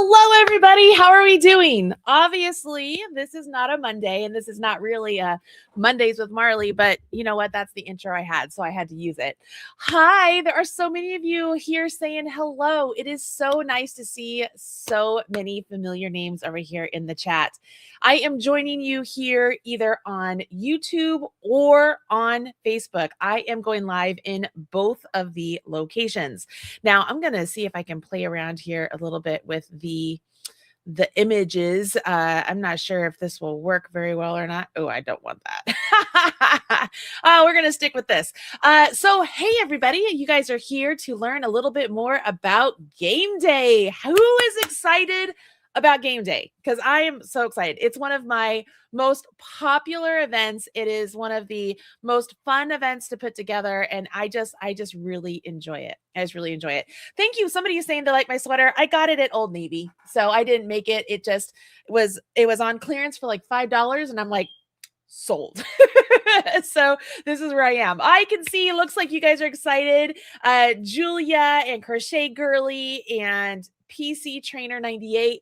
Hello, everybody. How are we doing? Obviously, this is not a Monday, and this is not really a Mondays with Marley, but you know what? That's the intro I had, so I had to use it. Hi, there are so many of you here saying hello. It is so nice to see so many familiar names over here in the chat. I am joining you here either on YouTube or on Facebook. I am going live in both of the locations. Now, I'm going to see if I can play around here a little bit with the images. I'm not sure if this will work very well or not. Oh, I don't want that. We're going to stick with this. So, hey, everybody, you guys are here to learn a little bit more about game day. Who is excited about game day? Because I am so excited. It's one of my most popular events. It is one of the most fun events to put together, and I just really enjoy it. I just really enjoy it. Thank you. Somebody is saying they like my sweater. I got it at Old Navy, so I didn't make it. It was on clearance for like $5, and I'm like, sold. So this is where I am. I can see, it looks like you guys are excited. Julia and Crochet Girly and PC Trainer 98.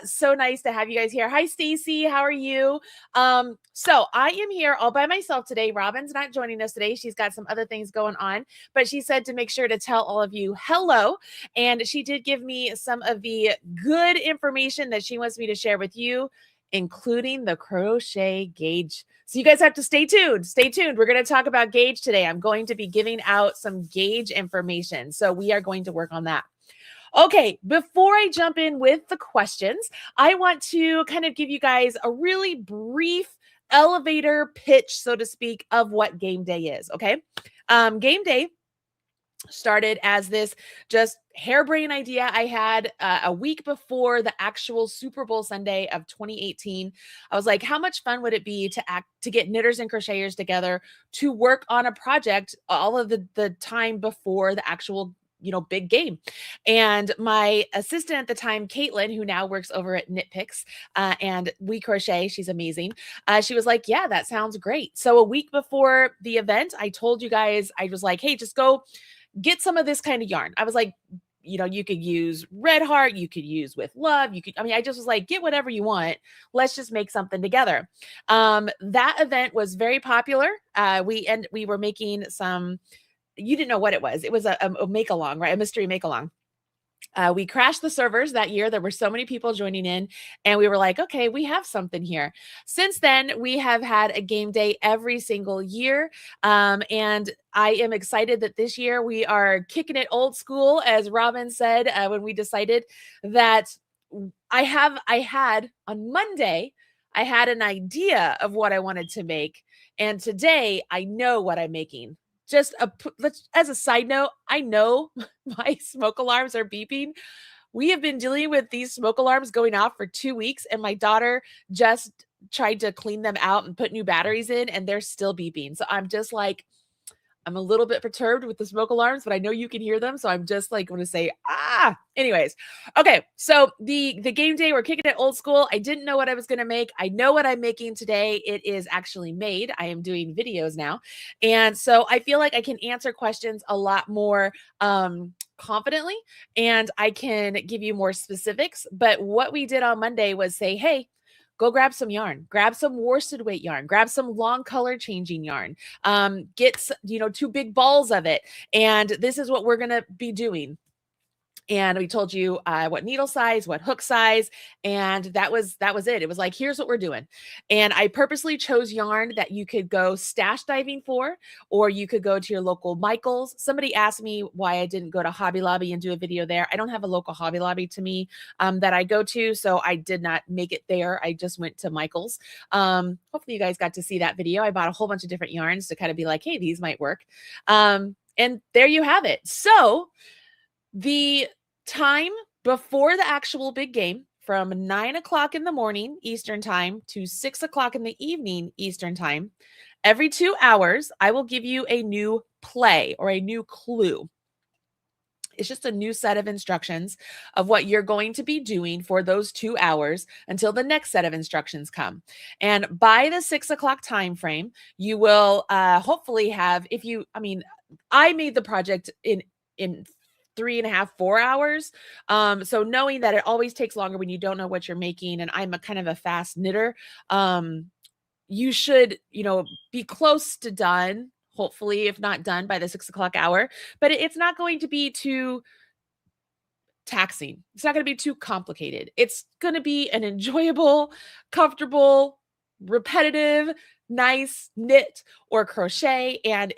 So nice to have you guys here. Hi, Stacy. How are you? So I am here all by myself today. Robin's not joining us today. She's got some other things going on, but she said to make sure to tell all of you hello. And she did give me some of the good information that she wants me to share with you, including the crochet gauge. So you guys have to stay tuned. Stay tuned. We're going to talk about gauge today. I'm going to be giving out some gauge information. So we are going to work on that. Okay, before I jump in with the questions, I want to kind of give you guys a really brief elevator pitch, so to speak, of what game day is. Okay. Game day started as this just harebrained idea I had a week before the actual Super Bowl Sunday of 2018. I was like, how much fun would it be to get knitters and crocheters together to work on a project all of the time before the actual big game. And my assistant at the time, Caitlin, who now works over at Knit Picks and We Crochet, she's amazing. She was like, yeah, that sounds great. So a week before the event, I told you guys, I was like, hey, just go get some of this kind of yarn. I was like, you could use Red Heart, you could use With Love, I just was like, get whatever you want. Let's just make something together. That event was very popular. We were making some, you didn't know what it was. It was a make-along, right? A mystery make-along. We crashed the servers that year. There were so many people joining in, and we were like, okay, we have something here. Since then, we have had a game day every single year. And I am excited that this year we are kicking it old school, as Robin said, when we decided that I had on Monday, I had an idea of what I wanted to make. And today I know what I'm making. Just as a side note, I know my smoke alarms are beeping. We have been dealing with these smoke alarms going off for 2 weeks, and my daughter just tried to clean them out and put new batteries in, and they're still beeping. So I'm just like, I'm a little bit perturbed with the smoke alarms, but I know you can hear them. So I'm just like going to say, anyways. Okay. So the game day, we're kicking it old school. I didn't know what I was going to make. I know what I'm making today. It is actually made. I am doing videos now. And so I feel like I can answer questions a lot more confidently, and I can give you more specifics. But what we did on Monday was say, hey, go grab some yarn, grab some worsted weight yarn, grab some long color changing yarn, get, 2 big balls of it. And this is what we're going to be doing. And we told you what needle size, what hook size, and that was it. It was like, here's what we're doing. And I purposely chose yarn that you could go stash diving for, or you could go to your local Michael's. Somebody asked me why I didn't go to Hobby Lobby and do a video there. I don't have a local Hobby Lobby to me that I go to, so I did not make it there. I just went to Michael's. Hopefully you guys got to see that video. I bought a whole bunch of different yarns to kind of be like, hey, these might work. And there you have it. So the time before the actual big game, from 9 o'clock in the morning Eastern time to 6 o'clock in the evening Eastern time, every 2 hours, I will give you a new play or a new clue. It's just a new set of instructions of what you're going to be doing for those 2 hours until the next set of instructions come. And by the 6 o'clock time frame, you will hopefully have, I made the project in 3.5, 4 hours. So knowing that it always takes longer when you don't know what you're making, and I'm a kind of a fast knitter, you should, be close to done, hopefully, if not done by the 6 o'clock hour. But it's not going to be too taxing. It's not going to be too complicated. It's going to be an enjoyable, comfortable, repetitive, nice knit or crochet. And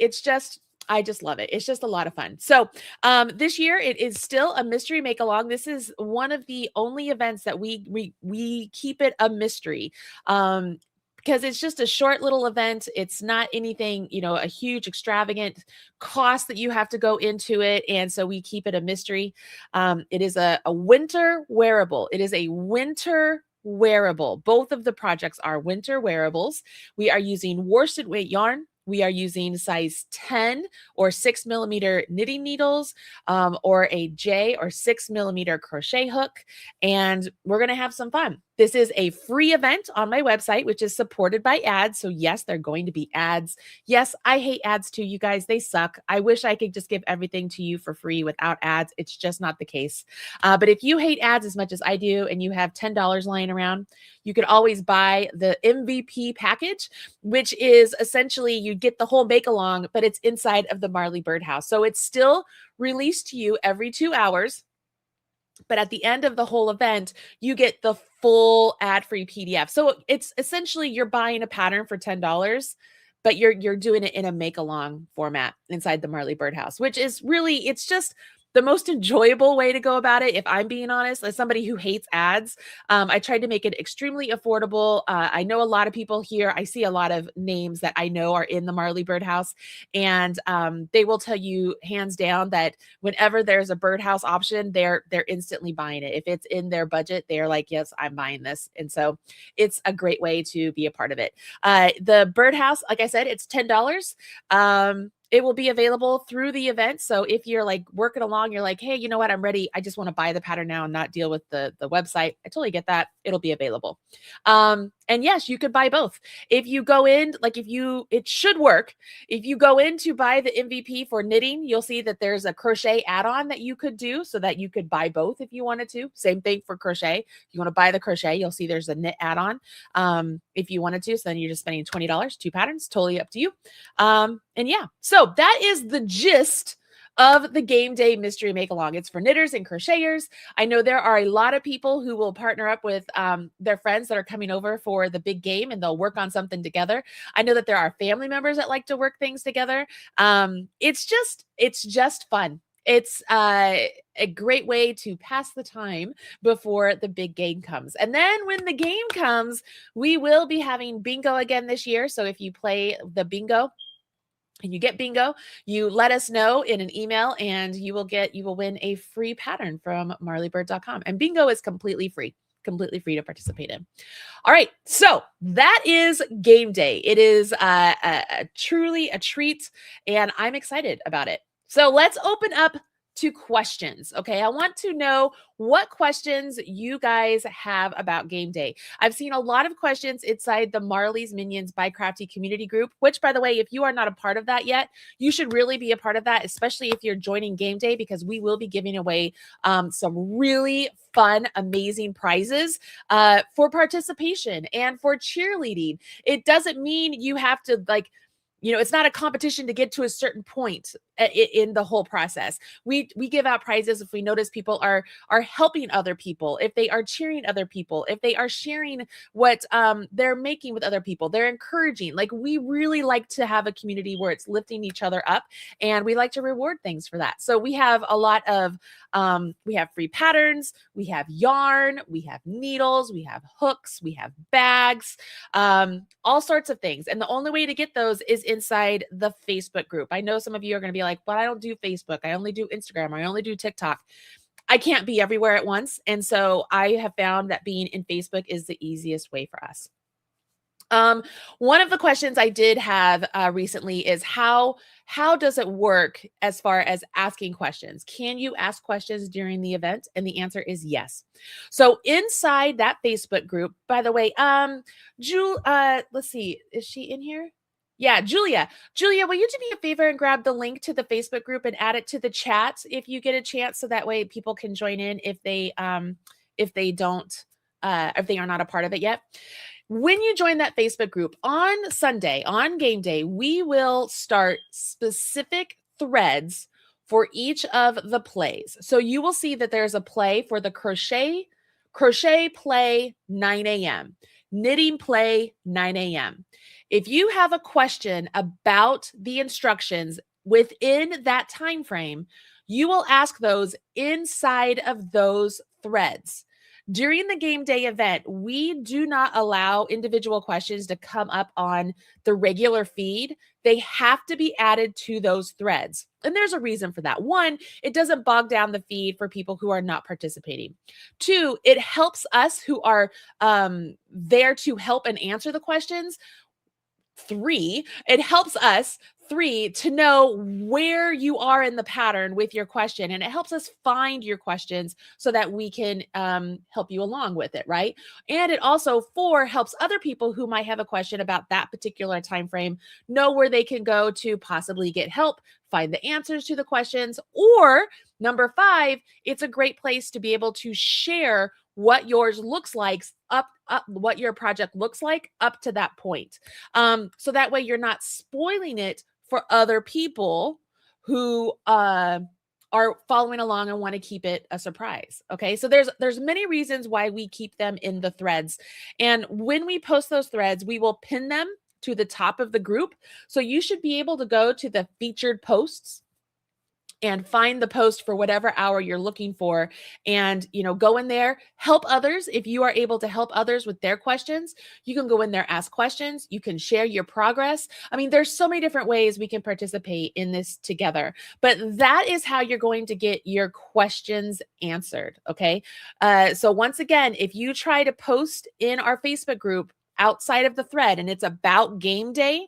I just love it. It's just a lot of fun. So this year it is still a mystery make along. This is one of the only events that we keep it a mystery. Because it's just a short little event. It's not anything, a huge extravagant cost that you have to go into it. And so we keep it a mystery. It is a winter wearable. It is a winter wearable. Both of the projects are winter wearables. We are using worsted weight yarn. We are using size 10 or 6mm knitting needles, or a J or 6mm crochet hook, and we're going to have some fun. This is a free event on my website, which is supported by ads. So yes, they're going to be ads. Yes, I hate ads too, you guys. They suck. I wish I could just give everything to you for free without ads. It's just not the case. But if you hate ads as much as I do, and you have $10 lying around, you could always buy the MVP package, which is essentially you get the whole make along, but it's inside of the Marley Birdhouse. So it's still released to you every 2 hours. But at the end of the whole event, you get the full ad-free PDF. So it's essentially you're buying a pattern for $10, but you're doing it in a make-along format inside the Marley Birdhouse, which is really, it's just the most enjoyable way to go about it, if I'm being honest, as somebody who hates ads. I tried to make it extremely affordable. I know a lot of people here. I see a lot of names that I know are in the Marley Birdhouse, and they will tell you hands down that whenever there's a birdhouse option, they're instantly buying it. If it's in their budget, they're like, yes, I'm buying this. And so it's a great way to be a part of it. The birdhouse, like I said, it's $10. It will be available through the event. So if you're like working along, you're like, hey, you know what? I'm ready. I just want to buy the pattern now and not deal with the website. I totally get that. It'll be available. And yes, you could buy both. If you go in, it should work. If you go in to buy the MVP for knitting, you'll see that there's a crochet add-on that you could do so that you could buy both if you wanted to. Same thing for crochet. If you want to buy the crochet, you'll see there's a knit add-on. If you wanted to, so then you're just spending $20, 2 patterns, totally up to you. And yeah, so that is the gist of the game day mystery make along. It's for knitters and crocheters. I know there are a lot of people who will partner up with their friends that are coming over for the big game, and they'll work on something together. I know that there are family members that like to work things together. It's just fun. It's a great way to pass the time before the big game comes. And then when the game comes, we will be having bingo again this year. So if you play the bingo and you get bingo, you let us know in an email, and you will win a free pattern from marleybird.com. And bingo is completely free to participate in. All right, so that is game day. It is truly a treat, and I'm excited about it. So let's open up to questions. Okay, I want to know what questions you guys have about game day. I've seen a lot of questions inside the Marley's Minions BiCrafty community group, which, by the way, if you are not a part of that yet, you should really be a part of that, especially if you're joining game day, because we will be giving away some really fun, amazing prizes for participation and for cheerleading. It doesn't mean you have to it's not a competition to get to a certain point in the whole process. We give out prizes if we notice people are helping other people, if they are cheering other people, if they are sharing what they're making with other people, they're encouraging. Like, we really like to have a community where it's lifting each other up, and we like to reward things for that. So we have a lot of we have free patterns, we have yarn, we have needles, we have hooks, we have bags, all sorts of things. And the only way to get those is inside the Facebook group. I know some of you are going to be like, but I don't do Facebook. I only do Instagram. I only do TikTok. I can't be everywhere at once. And so I have found that being in Facebook is the easiest way for us. One of the questions I did have recently is how does it work as far as asking questions? Can you ask questions during the event? And the answer is yes. So inside that Facebook group, by the way, let's see, is she in here? Yeah, Julia. Julia, will you do me a favor and grab the link to the Facebook group and add it to the chat if you get a chance, so that way people can join in if they don't if they are not a part of it yet. When you join that Facebook group on Sunday, on game day, we will start specific threads for each of the plays. So you will see that there's a play for the crochet play 9 a.m., knitting play 9 a.m. If you have a question about the instructions within that time frame, you will ask those inside of those threads. During the game day event, we do not allow individual questions to come up on the regular feed. They have to be added to those threads. And there's a reason for that. One, it doesn't bog down the feed for people who are not participating. Two, it helps us who are there to help and answer the questions. Three, it helps us to know where you are in the pattern with your question, and it helps us find your questions so that we can help you along with it, right? And it also, four, helps other people who might have a question about that particular time frame know where they can go to possibly get help, find the answers to the questions. Or number five, it's a great place to be able to share what yours looks like what your project looks like up to that point. So that way you're not spoiling it for other people who are following along and want to keep it a surprise. Okay, so there's many reasons why we keep them in the threads. And when we post those threads, we will pin them to the top of the group. So you should be able to go to the featured posts and find the post for whatever hour you're looking for, and go in there, help others. If you are able to help others with their questions, you can go in there, ask questions, you can share your progress. I mean, there's so many different ways we can participate in this together, but that is how you're going to get your questions answered. Okay, so once again, if you try to post in our Facebook group outside of the thread and it's about game day,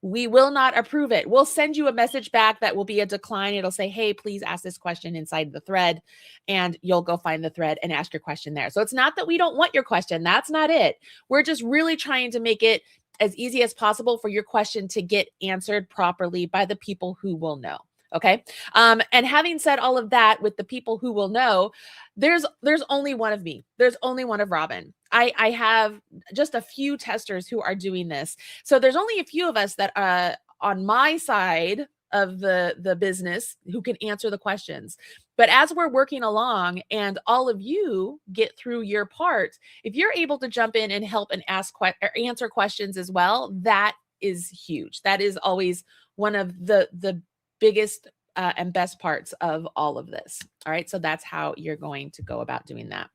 we will not approve it. We'll send you a message back that will be a decline. It'll say, hey, please ask this question inside the thread, and you'll go find the thread and ask your question there. So it's not that we don't want your question. That's not it. We're just really trying to make it as easy as possible for your question to get answered properly by the people who will know. Okay. And having said all of that, with the people who will know, there's only one of me. There's only one of Robin. I have just a few testers who are doing this. So there's only a few of us that on my side of the business who can answer the questions. But as we're working along and all of you get through your part, if you're able to jump in and help and or answer questions as well, that is huge. That is always one of the biggest and best parts of all of this. All right, so that's how you're going to go about doing that.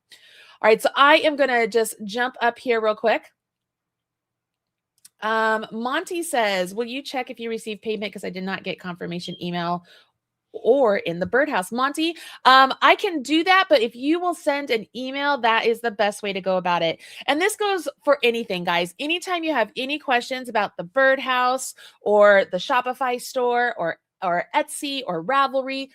All right, so I am going to just jump up here real quick. Monty says, will you check if you received payment, because I did not get confirmation email or in the birdhouse? Monty, I can do that, but if you will send an email, that is the best way to go about it. And this goes for anything, guys. Anytime you have any questions about the birdhouse or the Shopify store or Etsy or Ravelry,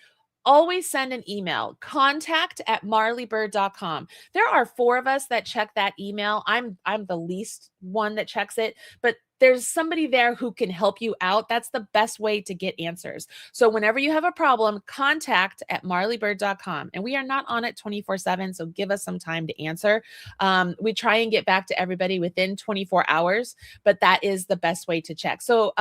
always send an email, contact@marleybird.com. There are 4 of us that check that email. I'm the least one that checks it, but there's somebody there who can help you out. That's the best way to get answers. So whenever you have a problem, contact@marleybird.com. And we are not on it 24/7, so give us some time to answer. We try and get back to everybody within 24 hours, but that is the best way to check. So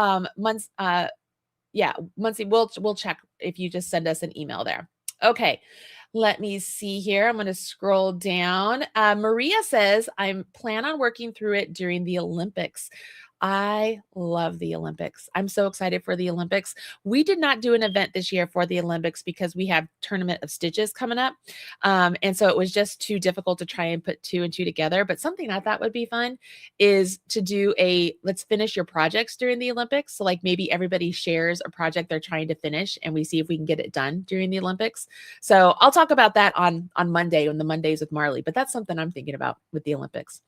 Muncie, we'll check if you just send us an email there. Okay, let me see here. I'm going to scroll down. Maria says, I plan on working through it during the Olympics. I love the Olympics. I'm so excited for the Olympics. We did not do an event this year for the Olympics because we have Tournament of Stitches coming up. And so it was just too difficult to try and put 2 and 2 together. But something I thought would be fun is to do let's finish your projects during the Olympics. So like maybe everybody shares a project they're trying to finish and we see if we can get it done during the Olympics. So I'll talk about that on Monday, on the Mondays with Marley, but that's something I'm thinking about with the Olympics.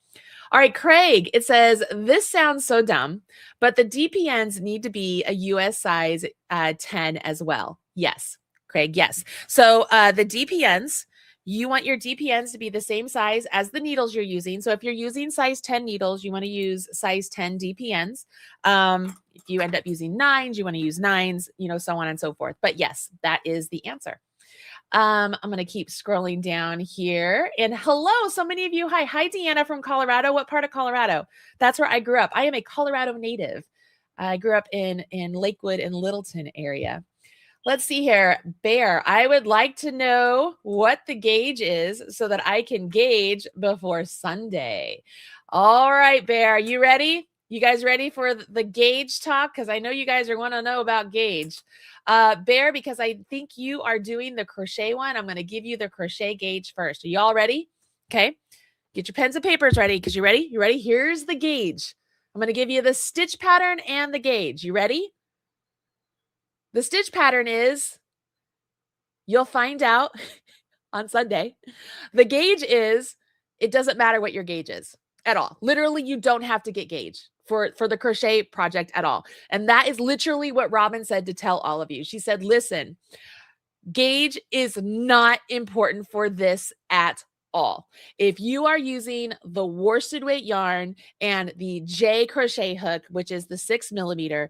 All right, Craig, it says, this sounds so dumb, but the DPNs need to be a US size 10 as well. Yes, Craig, yes. So the DPNs, You want your DPNs to be the same size as the needles you're using. So if you're using size 10 needles, you want to use size 10 DPNs. If you end up using 9s, you want to use 9s, so on and so forth. But yes, that is the answer. I'm going to keep scrolling down here. And hello, so many of you. Hi, Deanna from Colorado. What part of Colorado? That's where I grew up. I am a Colorado native. I grew up in Lakewood and Littleton area. Let's see here. Bear, I would like to know what the gauge is so that I can gauge before Sunday. All right, Bear, you ready? You guys ready for the gauge talk? Because I know you guys are want to know about gauge. Bear, because I think you are doing the crochet one, I'm going to give you the crochet gauge first. Are you all ready? Okay. Get your pens and papers ready because you ready? You ready? Here's the gauge. I'm going to give you the stitch pattern and the gauge. You ready? The stitch pattern is, you'll find out on Sunday. The gauge is, it doesn't matter what your gauge is at all. Literally, you don't have to get gauge for the crochet project at all. And that is literally what Robin said to tell all of you. She said, listen, gauge is not important for this at all. If you are using the worsted weight yarn and the J crochet hook, which is the 6mm,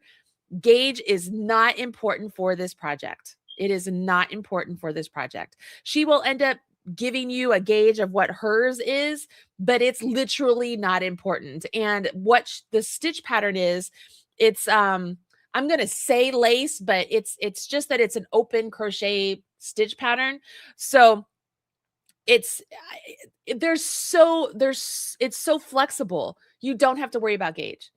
gauge is not important for this project. It is not important for this project. She will end up giving you a gauge of what hers is, but it's literally not important. And what the stitch pattern is, it's I'm going to say lace, but it's just that it's an open crochet stitch pattern. So it's so flexible. You don't have to worry about gauge.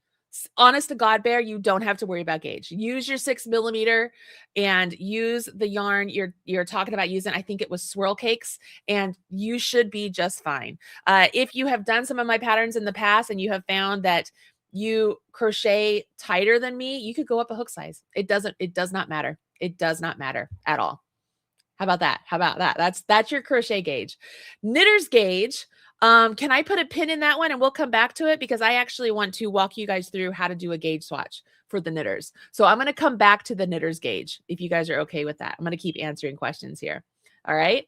Honest to God, Bear, you don't have to worry about gauge. Use your 6mm and use the yarn you're talking about using. I think it was Swirl Cakes, and you should be just fine. If you have done some of my patterns in the past and you have found that you crochet tighter than me, you could go up a hook size. It does not matter. It does not matter at all. How about that? How about that? That's your crochet gauge. Knitter's gauge. Can I put a pin in that one and we'll come back to it because I actually want to walk you guys through how to do a gauge swatch for the knitters. So I'm going to come back to the knitter's gauge if you guys are okay with that. I'm going to keep answering questions here. All right.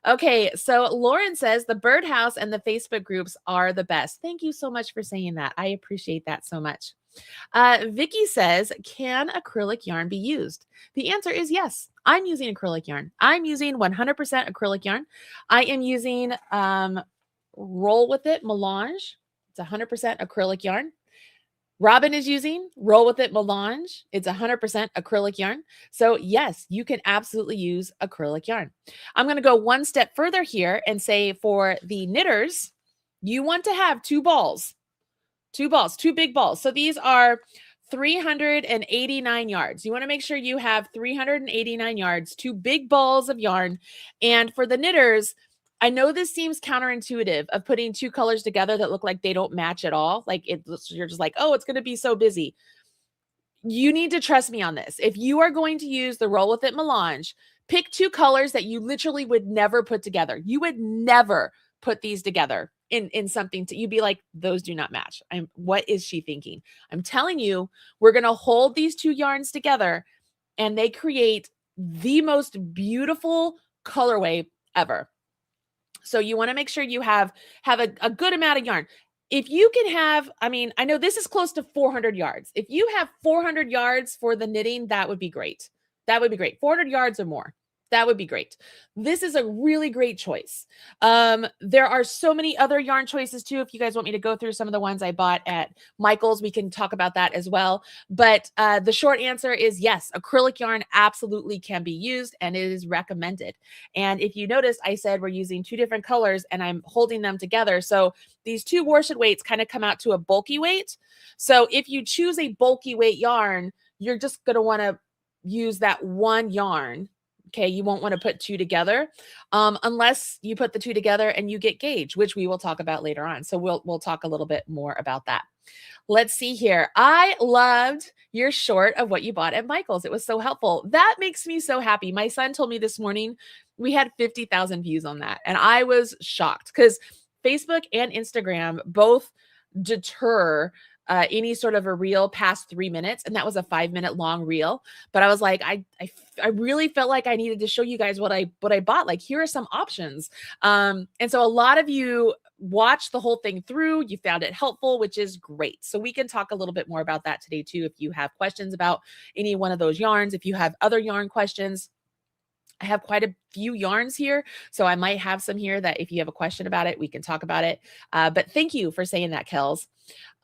Okay. So Lauren says the birdhouse and the Facebook groups are the best. Thank you so much for saying that. I appreciate that so much. Vicky says, can acrylic yarn be used? The answer is yes. I'm using acrylic yarn. I'm using 100% acrylic yarn. I am using Roll With It Melange. It's 100% acrylic yarn. Robin is using Roll With It Melange. It's 100% acrylic yarn. So yes, you can absolutely use acrylic yarn. I'm going to go one step further here and say for the knitters, you want to have two big balls. So these are 389 yards. You want to make sure you have 389 yards, two big balls of yarn. And for the knitters, I know this seems counterintuitive of putting two colors together that look like they don't match at all. Like you're just like, oh, it's going to be so busy. You need to trust me on this. If you are going to use the Roll With It Melange, pick two colors that you literally would never put together. You would never put these together in something you'd be like, those do not match. What is she thinking? I'm telling you, we're going to hold these two yarns together and they create the most beautiful colorway ever. So you want to make sure you have a good amount of yarn. If you can have, I know this is close to 400 yards. If you have 400 yards for the knitting, that would be great. That would be great. 400 yards or more. That would be great. This is a really great choice. There are so many other yarn choices too. If you guys want me to go through some of the ones I bought at Michael's, we can talk about that as well. But the short answer is yes, acrylic yarn absolutely can be used and it is recommended. And if you notice, I said we're using two different colors and I'm holding them together. So these two worsted weights kind of come out to a bulky weight. So if you choose a bulky weight yarn, you're just going to want to use that one yarn. Okay, you won't want to put two together unless you put the two together and you get gauge, which we will talk about later on. So we'll talk a little bit more about that. Let's see here. I loved your short of what you bought at Michael's. It was so helpful. That makes me so happy. My son told me this morning we had 50,000 views on that. And I was shocked because Facebook and Instagram both deter any sort of a reel past 3 minutes, and that was a 5-minute long reel. But I was like, I really felt like I needed to show you guys what I bought. Like, here are some options. And so a lot of you watched the whole thing through. You found it helpful, which is great. So we can talk a little bit more about that today too. If you have questions about any one of those yarns, if you have other yarn questions, I have quite a few yarns here, so I might have some here that if you have a question about it, we can talk about it. But thank you for saying that, Kels.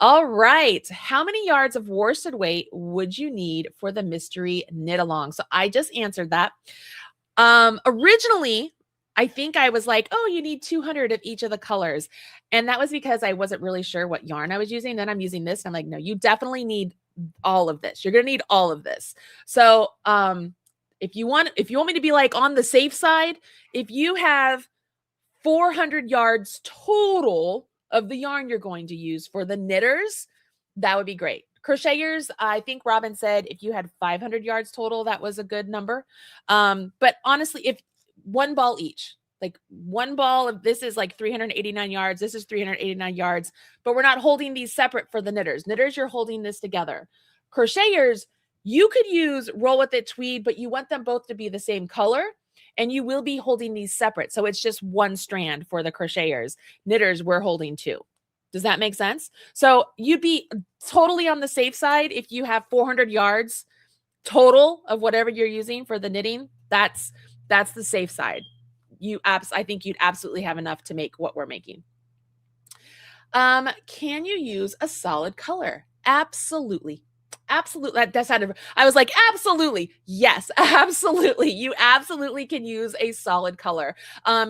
All right. How many yards of worsted weight would you need for the mystery knit along? So I just answered that. Originally, I think I was like, oh, you need 200 of each of the colors. And that was because I wasn't really sure what yarn I was using. Then I'm using this. And I'm like, no, you definitely need all of this. You're going to need all of this. So, if you want me to be like on the safe side, if you have 400 yards total of the yarn you're going to use for the knitters, that would be great. Crocheters, I think Robin said if you had 500 yards total, that was a good number. But honestly, if one ball each, like one ball of this is like 389 yards, this is 389 yards, but we're not holding these separate for the knitters. Knitters, you're holding this together. Crocheters, you could use roll with it tweed, but you want them both to be the same color, and you will be holding these separate. So it's just one strand for the crocheters. Knitters, we're holding two. Does that make sense? So you'd be totally on the safe side if you have 400 yards total of whatever you're using for the knitting. That's the safe side. I think you'd absolutely have enough to make what we're making. Can you use a solid color? Absolutely. Absolutely. That sounded, I was like, absolutely. Yes, absolutely. You absolutely can use a solid color.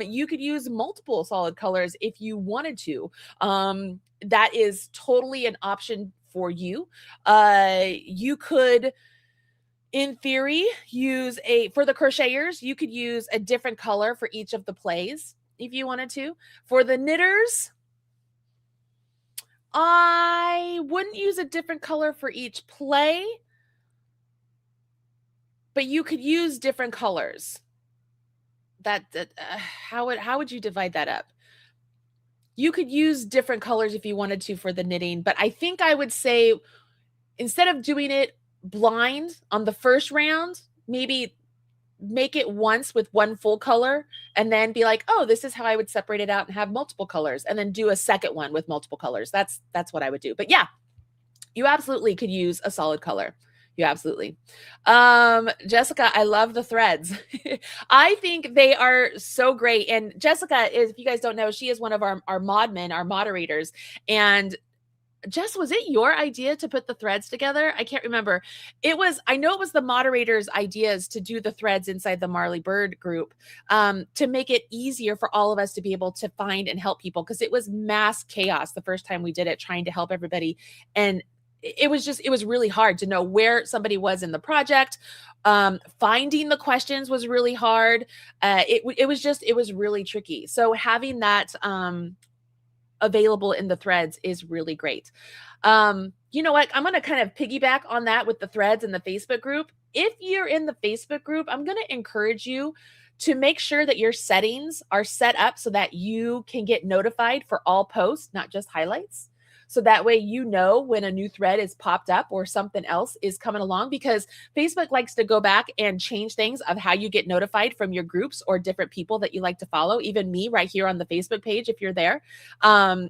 You could use multiple solid colors if you wanted to. That is totally an option for you. You could, in theory, use for the crocheters, you could use a different color for each of the plays if you wanted to. For the knitters, I wouldn't use a different color for each play, but you could use different colors. How would you divide that up? You could use different colors if you wanted to for the knitting, but I think I would say instead of doing it blind on the first round, maybe make it once with one full color and then be like, oh, this is how I would separate it out and have multiple colors, and then do a second one with multiple colors. That's what I would do. But yeah, you absolutely could use a solid color. You absolutely. Jessica, I love the threads. I think they are so great. And Jessica is, if you guys don't know, she is one of our modmen, our moderators. And Jess, was it your idea to put the threads together? I can't remember. I know it was the moderators' ideas to do the threads inside the Marley Bird group, to make it easier for all of us to be able to find and help people, because it was mass chaos the first time we did it, trying to help everybody. And it was really hard to know where somebody was in the project. Finding the questions was really hard. It was really tricky. So having that, available in the threads is really great. You know what? I'm going to kind of piggyback on that with the threads in the Facebook group. If you're in the Facebook group, I'm going to encourage you to make sure that your settings are set up so that you can get notified for all posts, not just highlights. So that way, you know, when a new thread is popped up or something else is coming along, because Facebook likes to go back and change things of how you get notified from your groups or different people that you like to follow. Even me right here on the Facebook page, if you're there,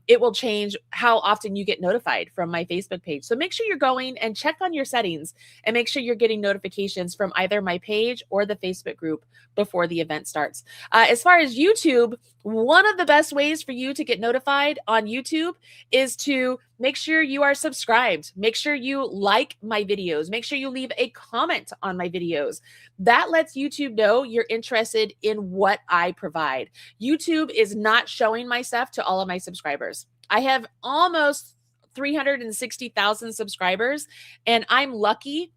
it will change how often you get notified from my Facebook page. So make sure you're going and check on your settings and make sure you're getting notifications from either my page or the Facebook group before the event starts. As far as YouTube, one of the best ways for you to get notified on YouTube is to make sure you are subscribed. Make sure you like my videos. Make sure you leave a comment on my videos. That lets YouTube know you're interested in what I provide. YouTube is not showing my stuff to all of my subscribers. I have almost 360,000 subscribers, and I'm lucky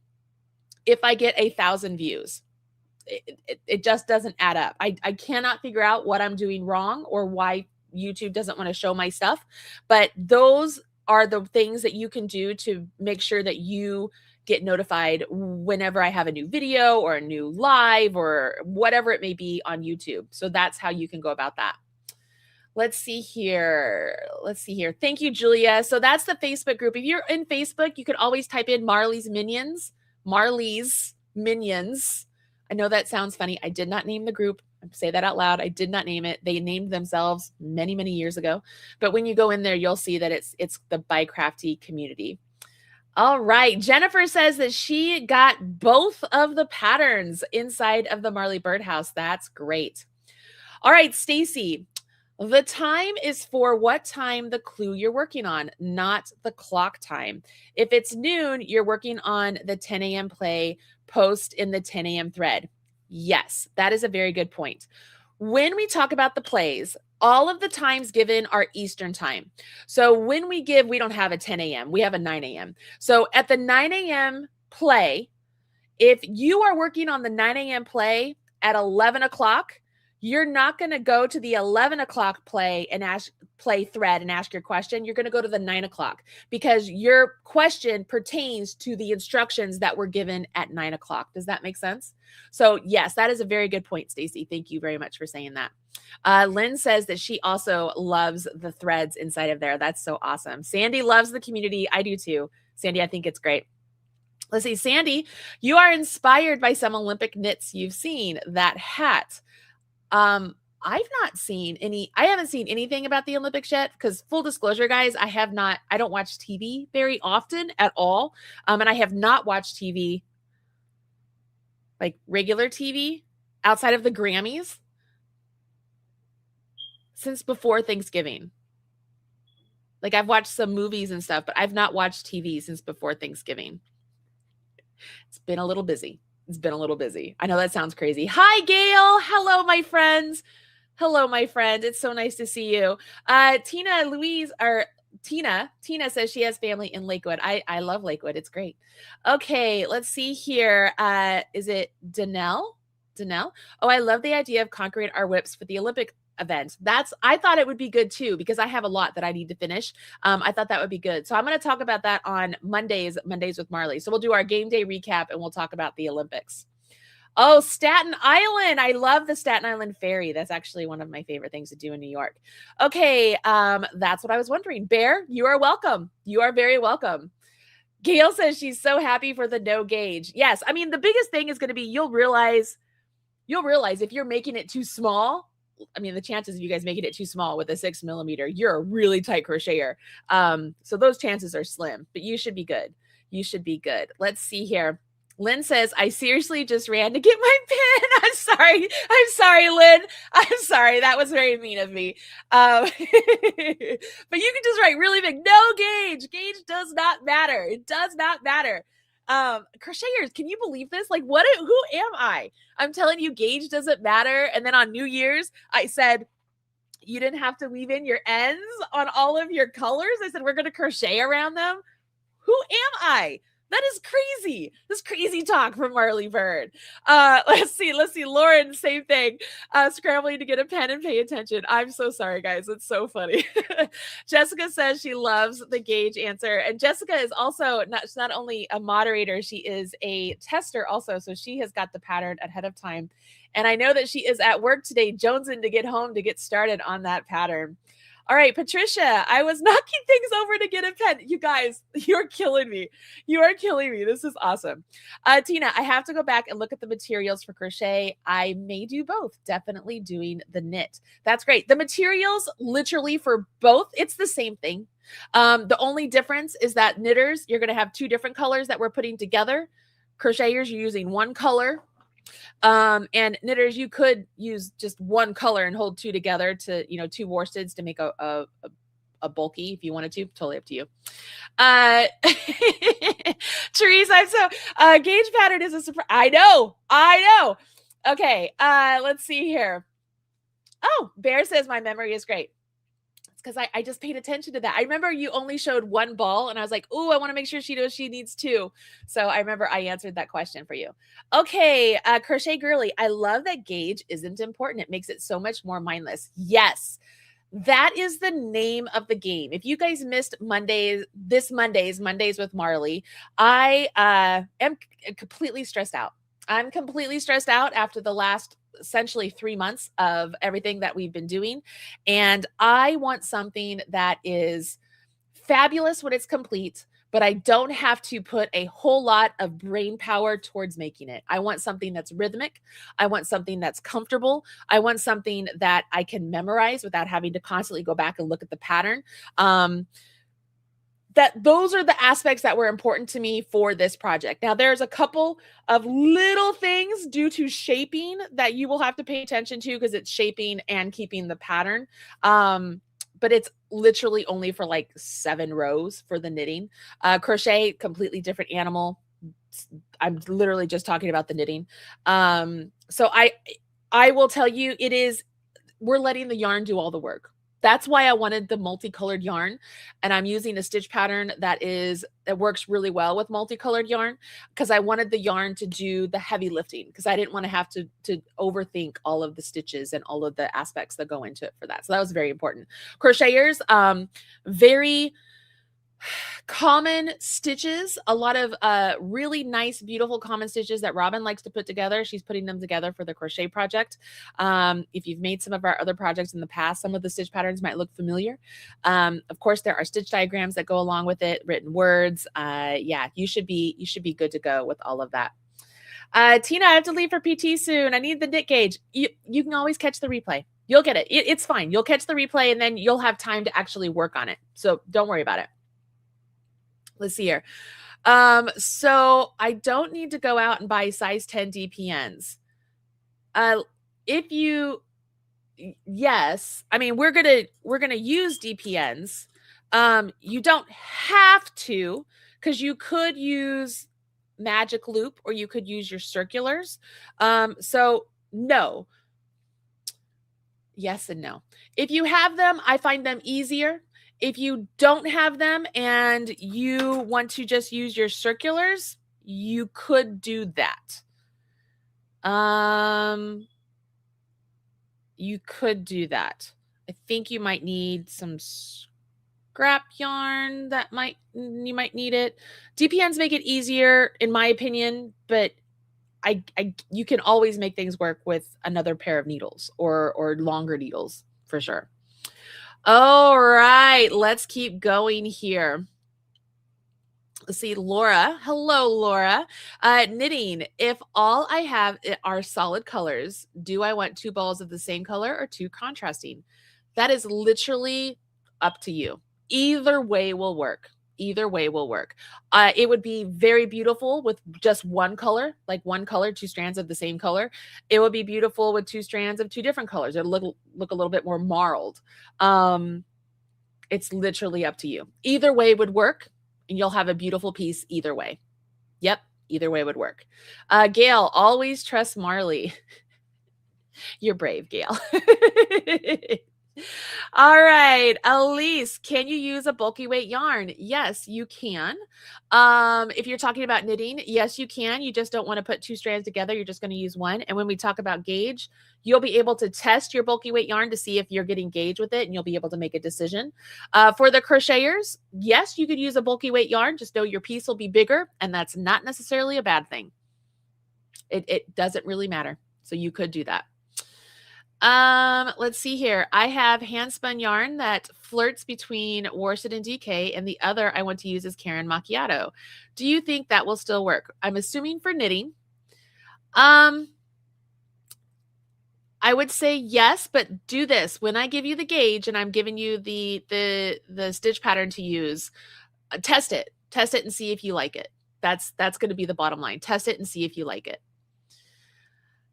if I get 1,000 views. It just doesn't add up. I cannot figure out what I'm doing wrong or why YouTube doesn't want to show my stuff. But those are the things that you can do to make sure that you get notified whenever I have a new video or a new live or whatever it may be on YouTube. So that's how you can go about that. Let's see here. Thank you, Julia. So that's the Facebook group. If you're in Facebook, you could always type in Marley's Minions. Marley's Minions. I know that sounds funny. I did not name the group. I say that out loud. I did not name it. They named themselves many, many years ago. But when you go in there, you'll see that it's the BiCrafty community. All right. Jennifer says that she got both of the patterns inside of the Marley Birdhouse. That's great. All right, Stacy. The time is for what time the clue you're working on, not the clock time. If it's noon, you're working on the 10 a.m. play, post in the 10 a.m. thread. Yes, that is a very good point. When we talk about the plays, all of the times given are Eastern time. So when we give, we don't have a 10 a.m., we have a 9 a.m. So at the 9 a.m. play, if you are working on the 9 a.m. play at 11 o'clock, you're not going to go to the 11 o'clock play thread and ask your question. You're going to go to the 9 o'clock because your question pertains to the instructions that were given at 9 o'clock. Does that make sense? So yes, that is a very good point, Stacy. Thank you very much for saying that. Lynn says that she also loves the threads inside of there. That's so awesome. Sandy loves the community. I do too. Sandy, I think it's great. Let's see, Sandy, you are inspired by some Olympic knits you've seen. That hat. I've not seen any, I haven't seen anything about the Olympics yet because full disclosure, guys, I don't watch TV very often at all. And I have not watched TV, like regular TV outside of the Grammys since before Thanksgiving. Like I've watched some movies and stuff, but I've not watched TV since before Thanksgiving. It's been a little busy. I know that sounds crazy. Hi, Gail. Hello, my friends. Hello, my friend. It's so nice to see you. Tina says she has family in Lakewood. I love Lakewood. It's great. Okay, let's see here. Is it Danelle? Oh, I love the idea of conquering our whips for the Olympic event. I thought it would be good too, because I have a lot that I need to finish. I thought that would be good. So I'm going to talk about that on Mondays with Marley. So we'll do our game day recap and we'll talk about the Olympics. Oh, Staten Island. I love the Staten Island Ferry. That's actually one of my favorite things to do in New York. Okay. That's what I was wondering. Bear, you are welcome. You are very welcome. Gail says she's so happy for the no gauge. Yes. I mean, the biggest thing is going to be, you'll realize if you're making it too small, I mean, the chances of you guys making it too small with a 6 millimeter, you're a really tight crocheter. So those chances are slim, but you should be good. Let's see here. Lynn says, I seriously just ran to get my pen. I'm sorry, Lynn. I'm sorry. That was very mean of me. But you can just write really big, no gauge. Gauge does not matter. It does not matter. Crocheters, can you believe this? Like, who am I? I'm telling you, gauge doesn't matter. And then on New Year's, I said, you didn't have to weave in your ends on all of your colors. I said, we're going to crochet around them. Who am I? That is crazy. This crazy talk from Marley Bird. Let's see. Lauren, same thing. Scrambling to get a pen and pay attention. I'm so sorry, guys. It's so funny. Jessica says she loves the gauge answer. And Jessica is also not only a moderator, she is a tester also. So she has got the pattern ahead of time. And I know that she is at work today, jonesing to get home to get started on that pattern. All right, Patricia, I was knocking things over to get a pen. You guys, you're killing me. This is awesome. Tina, I have to go back and look at the materials for crochet. I may do both. Definitely doing the knit. That's great. The materials literally for both, it's the same thing. The only difference is that knitters, you're going to have two different colors that we're putting together. Crocheters, you're using one color. And knitters, you could use just one color and hold two together to, two worsteds to make a bulky if you wanted to. Totally up to you. Therese, I'm so gauge pattern is a surprise. I know. Okay. Let's see here. Oh, Bear says my memory is great. Because I just paid attention to that. I remember you only showed one ball and I was like, oh, I want to make sure she knows she needs two. So I remember I answered that question for you. Okay, Crochet Girly, I love that gauge isn't important. It makes it so much more mindless. Yes, that is the name of the game. If you guys missed Mondays with Marley, I am completely stressed out. I'm completely stressed out after the last essentially 3 months of everything that we've been doing. And I want something that is fabulous when it's complete, but I don't have to put a whole lot of brain power towards making it. I want something that's rhythmic. I want something that's comfortable. I want something that I can memorize without having to constantly go back and look at the pattern. Those are the aspects that were important to me for this project. Now, there's a couple of little things due to shaping that you will have to pay attention to because it's shaping and keeping the pattern. But it's literally only for like 7 rows for the knitting. Crochet, completely different animal. I'm literally just talking about the knitting. So I will tell you, we're letting the yarn do all the work. That's why I wanted the multicolored yarn, and I'm using a stitch pattern that works really well with multicolored yarn because I wanted the yarn to do the heavy lifting because I didn't want to have to overthink all of the stitches and all of the aspects that go into it for that. So that was very important. Crocheters, very common stitches, a lot of really nice, beautiful common stitches that Robin likes to put together. She's putting them together for the crochet project. If you've made some of our other projects in the past, some of the stitch patterns might look familiar. Of course, there are stitch diagrams that go along with it, written words. Yeah, you should be good to go with all of that. Tina, I have to leave for PT soon. I need the knit gauge. You can always catch the replay. You'll get it. It's fine. You'll catch the replay and then you'll have time to actually work on it. So don't worry about it. Let's see here. So I don't need to go out and buy size 10 DPNs. Yes, I mean, we're going to use DPNs. You don't have to, because you could use magic loop or you could use your circulars. So no. Yes and no. If you have them, I find them easier. If you don't have them and you want to just use your circulars, you could do that. You could do that. I think you might need some scrap yarn you might need it. DPNs make it easier, in my opinion, but you can always make things work with another pair of needles or longer needles for sure. All right, let's keep going here. Let's see, Laura. Hello, Laura. Knitting. If all I have are solid colors, do I want 2 balls of the same color or 2 contrasting? That is literally up to you. Either way will work. Either way will work. It would be very beautiful with just one color, like one color, 2 strands of the same color. It would be beautiful with 2 strands of 2 different colors. It'll look a little bit more marled. It's literally up to you. Either way would work, and you'll have a beautiful piece either way. Yep, either way would work. Gail, always trust Marley. You're brave, Gail. All right, Elise, can you use a bulky weight yarn? Yes, you can. If you're talking about knitting, yes, you can. You just don't want to put 2 strands together. You're just going to use one. And when we talk about gauge, you'll be able to test your bulky weight yarn to see if you're getting gauge with it, and you'll be able to make a decision. For the crocheters, yes, you could use a bulky weight yarn. Just know your piece will be bigger, and that's not necessarily a bad thing. It doesn't really matter. So you could do that. Let's see here. I have hand spun yarn that flirts between worsted and DK, and the other I want to use is Karen Macchiato. Do you think that will still work? I'm assuming for knitting. I would say yes, but do this. When I give you the gauge and I'm giving you the stitch pattern to use, test it and see if you like it. That's going to be the bottom line. Test it and see if you like it.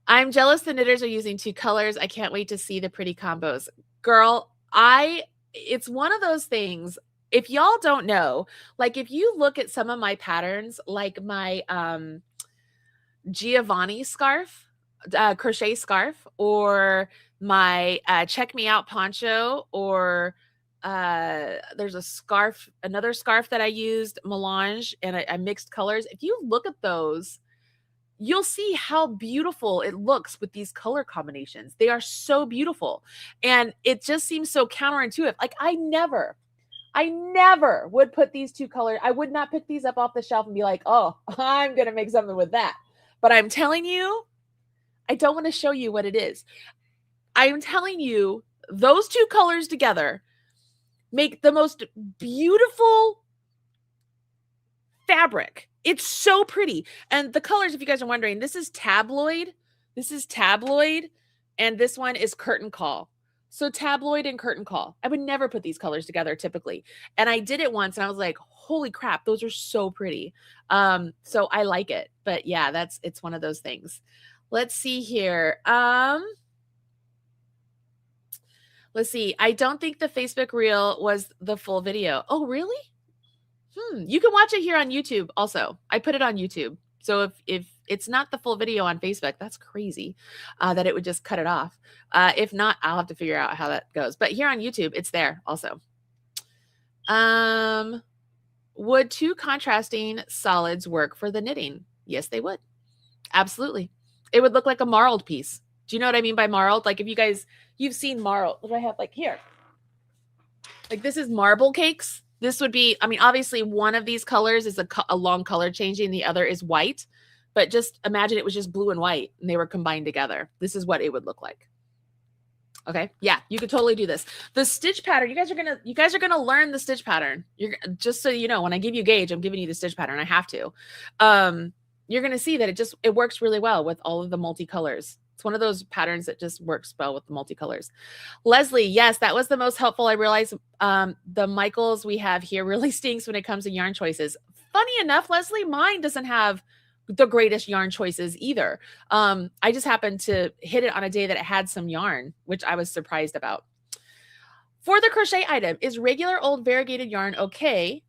I'm jealous the knitters are using 2 colors. I can't wait to see the pretty combos. Girl, it's one of those things. If y'all don't know, like if you look at some of my patterns, like my Giovanni scarf, crochet scarf, or my check me out poncho, or there's another scarf that I used, melange, and I mixed colors. If you look at those, you'll see how beautiful it looks with these color combinations. They are so beautiful. And it just seems so counterintuitive. Like I never would put these 2 colors. I would not pick these up off the shelf and be like, oh, I'm going to make something with that. But I'm telling you, I don't want to show you what it is. I am telling you, those two colors together make the most beautiful fabric. It's so pretty. And the colors, if you guys are wondering, this is tabloid. This is tabloid. And this one is curtain call. So tabloid and curtain call. I would never put these colors together typically. And I did it once and I was like, holy crap, those are so pretty. So I like it. But yeah, it's one of those things. Let's see here. Let's see. I don't think the Facebook reel was the full video. Oh, really? You can watch it here on YouTube also. I put it on YouTube. So if it's not the full video on Facebook, that's crazy that it would just cut it off. If not, I'll have to figure out how that goes. But here on YouTube, it's there also. Would two contrasting solids work for the knitting? Yes, they would. Absolutely. It would look like a marled piece. Do you know what I mean by marled? Like if you've seen marled. What do I have like here? Like this is marble cakes. This would be, I mean, obviously one of these colors is a long color changing. The other is white, but just imagine it was just blue and white and they were combined together. This is what it would look like. Okay. Yeah, you could totally do this. The stitch pattern, you guys are going to learn the stitch pattern. You're just so you know, when I give you gauge, I'm giving you the stitch pattern. I have to. You're going to see that it works really well with all of the multicolors. It's one of those patterns that just works well with the multicolors. Leslie, yes, that was the most helpful. I realized the Michaels we have here really stinks when it comes to yarn choices. Funny enough, Leslie, mine doesn't have the greatest yarn choices either. I just happened to hit it on a day that it had some yarn, which I was surprised about. For the crochet item, is regular old variegated yarn okay?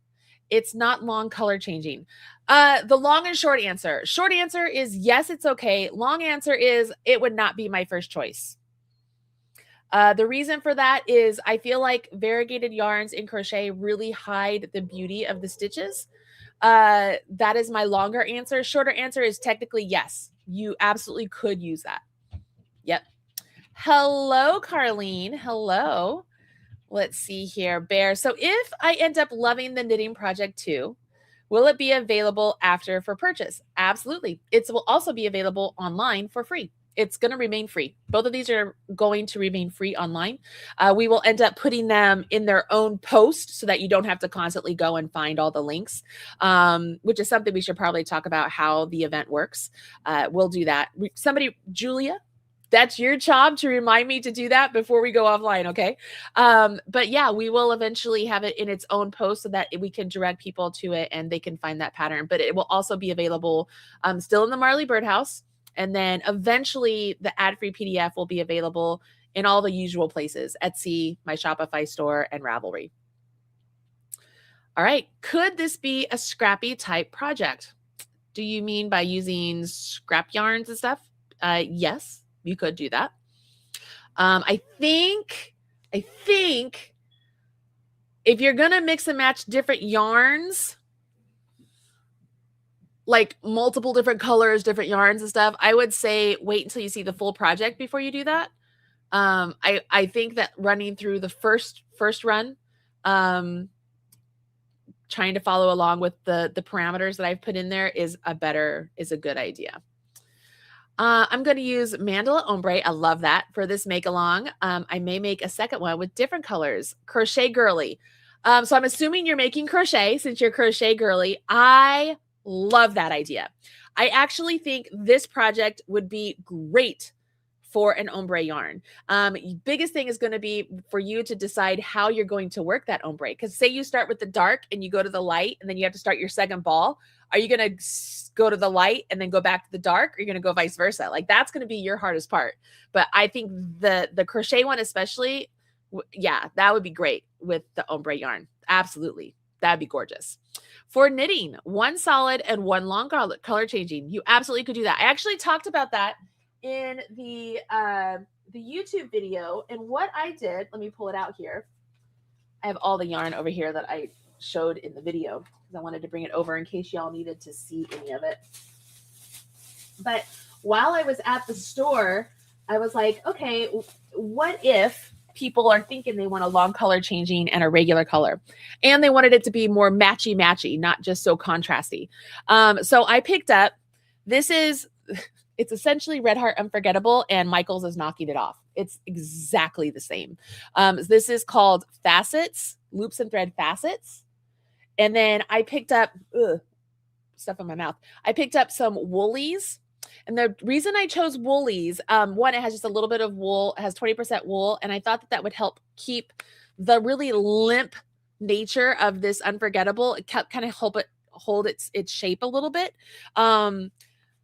It's not long color changing. The long and short answer. Short answer is yes, it's okay. Long answer is it would not be my first choice. The reason for that is I feel like variegated yarns in crochet really hide the beauty of the stitches. That is my longer answer. Shorter answer is technically yes. You absolutely could use that. Yep. Hello, Carlene. Hello. Let's see here, Bear. So if I end up loving the knitting project too, will it be available after for purchase? Absolutely. It will also be available online for free. It's going to remain free. Both of these are going to remain free online. We will end up putting them in their own post so that you don't have to constantly go and find all the links, which is something we should probably talk about how the event works. We'll do that. Julia, that's your job to remind me to do that before we go offline, okay? But yeah, we will eventually have it in its own post so that we can direct people to it and they can find that pattern. But it will also be available still in the Marley Birdhouse. And then eventually the ad-free PDF will be available in all the usual places, Etsy, my Shopify store, and Ravelry. All right, could this be a scrappy type project? Do you mean by using scrap yarns and stuff? Yes. You could do that. I think if you're going to mix and match different yarns, like multiple different colors, different yarns and stuff, I would say wait until you see the full project before you do that. I think that running through the first run, trying to follow along with the parameters that I've put in there is a good idea. I'm going to use Mandala Ombre. I love that for this make along. I may make a second one with different colors. Crochet Girly. So I'm assuming you're making crochet since you're Crochet Girly. I love that idea. I actually think this project would be great for an ombre yarn. Biggest thing is going to be for you to decide how you're going to work that ombre. Because say you start with the dark and you go to the light and then you have to start your second ball. Are you going to go to the light and then go back to the dark? Or are you going to go vice versa? Like that's going to be your hardest part. But I think the crochet one especially, yeah, that would be great with the ombre yarn. Absolutely. That'd be gorgeous. For knitting, one solid and one long color changing. You absolutely could do that. I actually talked about that in the YouTube video. And what I did, let me pull it out here. I have all the yarn over here that I showed in the video because I wanted to bring it over in case y'all needed to see any of it. But while I was at the store, I was like, okay, what if people are thinking they want a long color changing and a regular color, and they wanted it to be more matchy, not just so contrasty. So I picked up, this is It's essentially Red Heart Unforgettable, and Michael's is knocking it off. It's exactly the same. This is called Facets, Loops and Thread Facets. And then I picked up, stuff in my mouth. I picked up some Woolies. And the reason I chose Woolies, one, it has just a little bit of wool, it has 20% wool. And I thought that would help keep the really limp nature of this Unforgettable. It kept kind of hold its shape a little bit.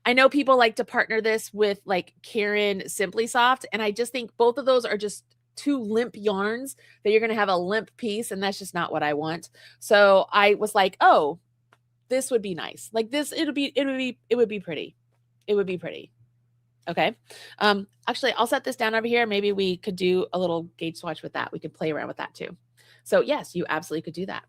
I know people like to partner this with like Caron Simply Soft, and I just think both of those are just two limp yarns that you're going to have a limp piece, and that's just not what I want. So I was like, oh, this would be nice. Like this, it would be pretty. It would be pretty. Okay. Actually, I'll set this down over here. Maybe we could do a little gauge swatch with that. We could play around with that too. So yes, you absolutely could do that.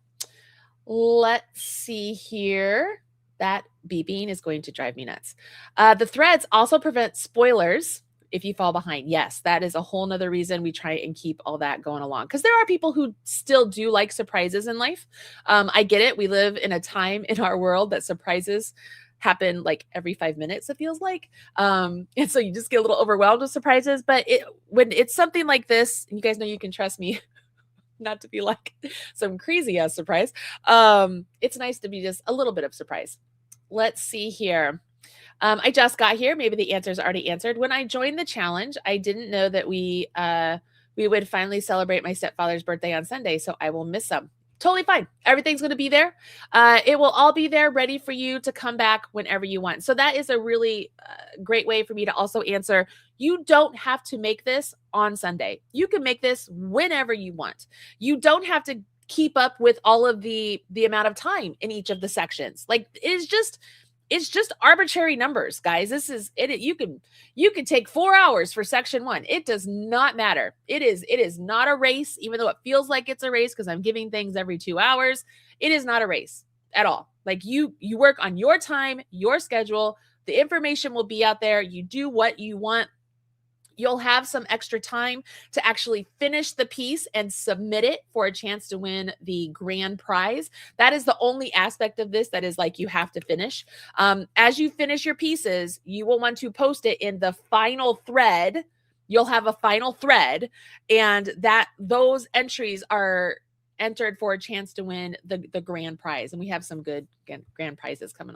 Let's see here. That beeping is going to drive me nuts. The threads also prevent spoilers if you fall behind. Yes, that is a whole nother reason we try and keep all that going along, because there are people who still do like surprises in life. I get it. We live in a time in our world that surprises happen like every 5 minutes, it feels like. And so you just get a little overwhelmed with surprises. But when it's something like this, and you guys know you can trust me not to be like some crazy ass surprise. It's nice to be just a little bit of surprise. Let's see here. I just got here. Maybe the answer is already answered. When I joined the challenge, I didn't know that we would finally celebrate my stepfather's birthday on Sunday, so I will miss some. Totally fine. Everything's going to be there. It will all be there ready for you to come back whenever you want. So that is a really great way for me to also answer. You don't have to make this on Sunday. You can make this whenever you want. You don't have to keep up with all of the amount of time in each of the sections. Like it's just arbitrary numbers, guys. This is it. You can take 4 hours for section 1. It does not matter. It is not a race, even though it feels like it's a race because I'm giving things every 2 hours. It is not a race at all. Like you work on your time, your schedule. The information will be out there. You do what you want. You'll have some extra time to actually finish the piece and submit it for a chance to win the grand prize. That is the only aspect of this that is like you have to finish. As you finish your pieces, you will want to post it in the final thread. You'll have a final thread, and those entries are entered for a chance to win the grand prize. And we have some good grand prizes coming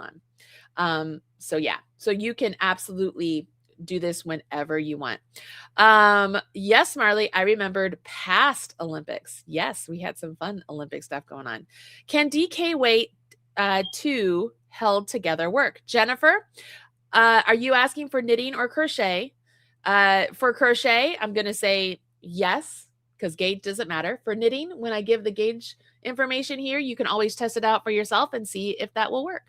on. So yeah, so you can absolutely do this whenever you want. Yes, Marley, I remembered past Olympics. Yes, we had some fun Olympic stuff going on. Can DK weight 2 held together work? Jennifer, are you asking for knitting or crochet? For crochet, I'm going to say yes, because gauge doesn't matter. For knitting, when I give the gauge information here, you can always test it out for yourself and see if that will work.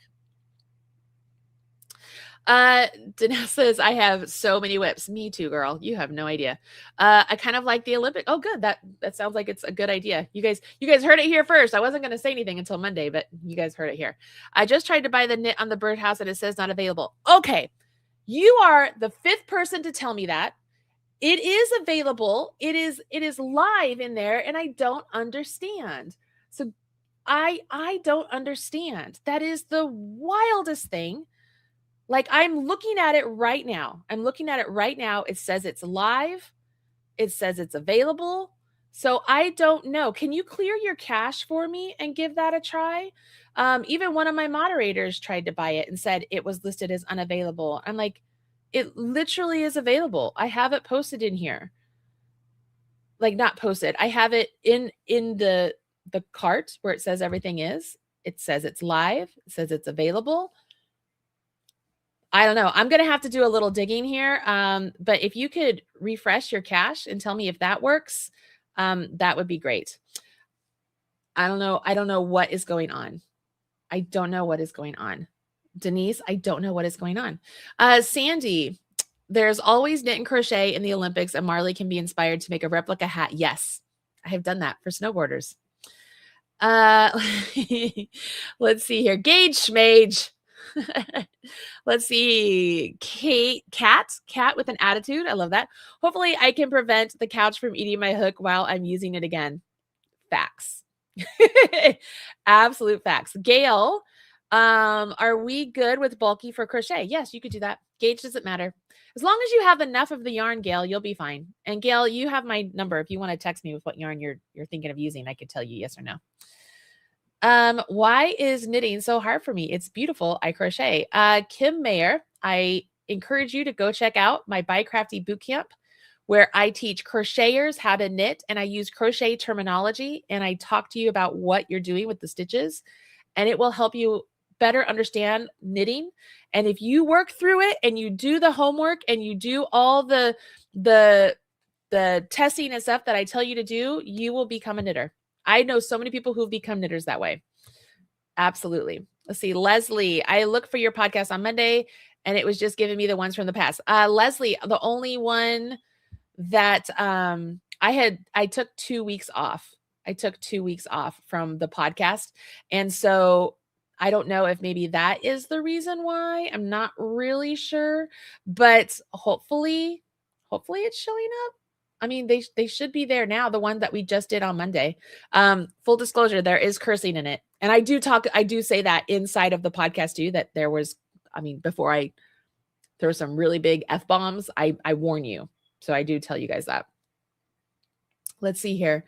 Danelle says, I have so many whips. Me too, girl. You have no idea. I kind of like the Olympic. Oh, good. That sounds like it's a good idea. You guys heard it here first. I wasn't going to say anything until Monday, but you guys heard it here. I just tried to buy the knit on the birdhouse and it says not available. Okay. You are the 5th person to tell me that. It is available. It is live in there, and I don't understand. So I don't understand. That is the wildest thing. Like I'm looking at it right now. It says it's live. It says it's available. So I don't know. Can you clear your cache for me and give that a try? Even one of my moderators tried to buy it and said it was listed as unavailable. I'm like, it literally is available. I have it posted in here. Like not posted. I have it in the cart where it says everything is. It says it's live. It says it's available. I don't know. I'm going to have to do a little digging here. But if you could refresh your cache and tell me if that works, that would be great. I don't know. I don't know what is going on. I don't know what is going on. Denise, I don't know what is going on. Sandy, there's always knit and crochet in the Olympics, and Marley can be inspired to make a replica hat. Yes, I have done that for snowboarders. Let's see here. Gauge Schmage. Let's see. Cat with an attitude. I love that. Hopefully I can prevent the couch from eating my hook while I'm using it again. Facts. Absolute facts. Gail, are we good with bulky for crochet? Yes, you could do that. Gauge doesn't matter. As long as you have enough of the yarn, Gail, you'll be fine. And Gail, you have my number. If you want to text me with what yarn you're thinking of using, I could tell you yes or no. Why is knitting so hard for me? It's beautiful. I crochet. Kim Mayer, I encourage you to go check out my BiCrafty bootcamp, where I teach crocheters how to knit, and I use crochet terminology, and I talk to you about what you're doing with the stitches, and it will help you better understand knitting. And if you work through it and you do the homework and you do all the testing and stuff that I tell you to do, you will become a knitter. I know so many people who've become knitters that way. Absolutely. Let's see. Leslie, I look for your podcast on Monday and it was just giving me the ones from the past. Leslie, the only one that I took 2 weeks off. I took 2 weeks off from the podcast. And so I don't know if maybe that is the reason why. I'm not really sure, but hopefully it's showing up. I mean, they should be there now, the one that we just did on Monday. Full disclosure, there is cursing in it. And I do say that inside of the podcast too, that there was, I mean, there were some really big F-bombs. I warn you. So I do tell you guys that. Let's see here.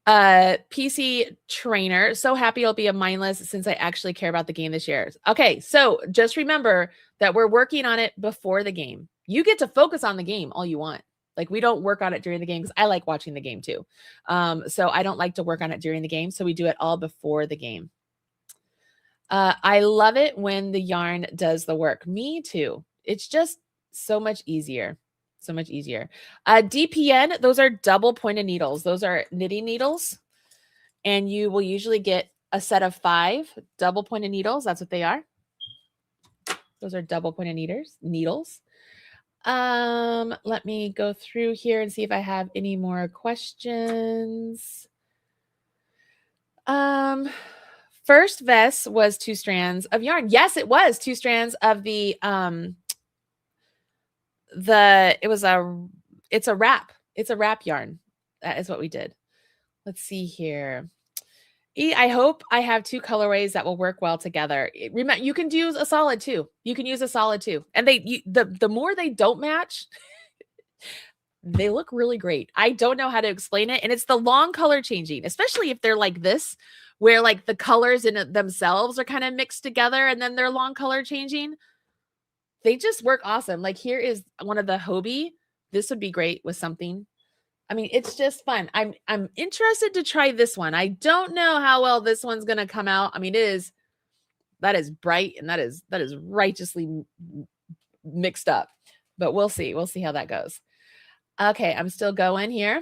PC trainer, so happy I'll be a mindless since I actually care about the game this year. Okay, so just remember that we're working on it before the game. You get to focus on the game all you want. Like, we don't work on it during the game because I like watching the game too. So I don't like to work on it during the game. So we do it all before the game. I love it when the yarn does the work. Me too. It's just so much easier. So much easier. DPN, those are double pointed needles. Those are knitting needles. And you will usually get a set of 5 double pointed needles. That's what they are. Those are double pointed needles. Let me go through here and see if I have any more questions. First vest was 2 strands of yarn. Yes, it was 2 strands of the it's a wrap. It's a wrap yarn. That is what we did. Let's see here. I hope I have 2 colorways that will work well together. Remember, you can use a solid too. You can use a solid too. And the more they don't match, they look really great. I don't know how to explain it. And it's the long color changing, especially if they're like this, where like the colors in it themselves are kind of mixed together and then they're long color changing. They just work awesome. Like, here is one of the Hobie. This would be great with something. I mean, it's just fun. I'm interested to try this one. I don't know how well this one's going to come out. I mean, that is bright and that is righteously mixed up, but we'll see. We'll see how that goes. Okay. I'm still going here.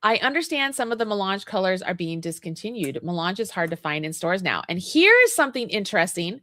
I understand some of the melange colors are being discontinued. Melange is hard to find in stores now. And here's something interesting.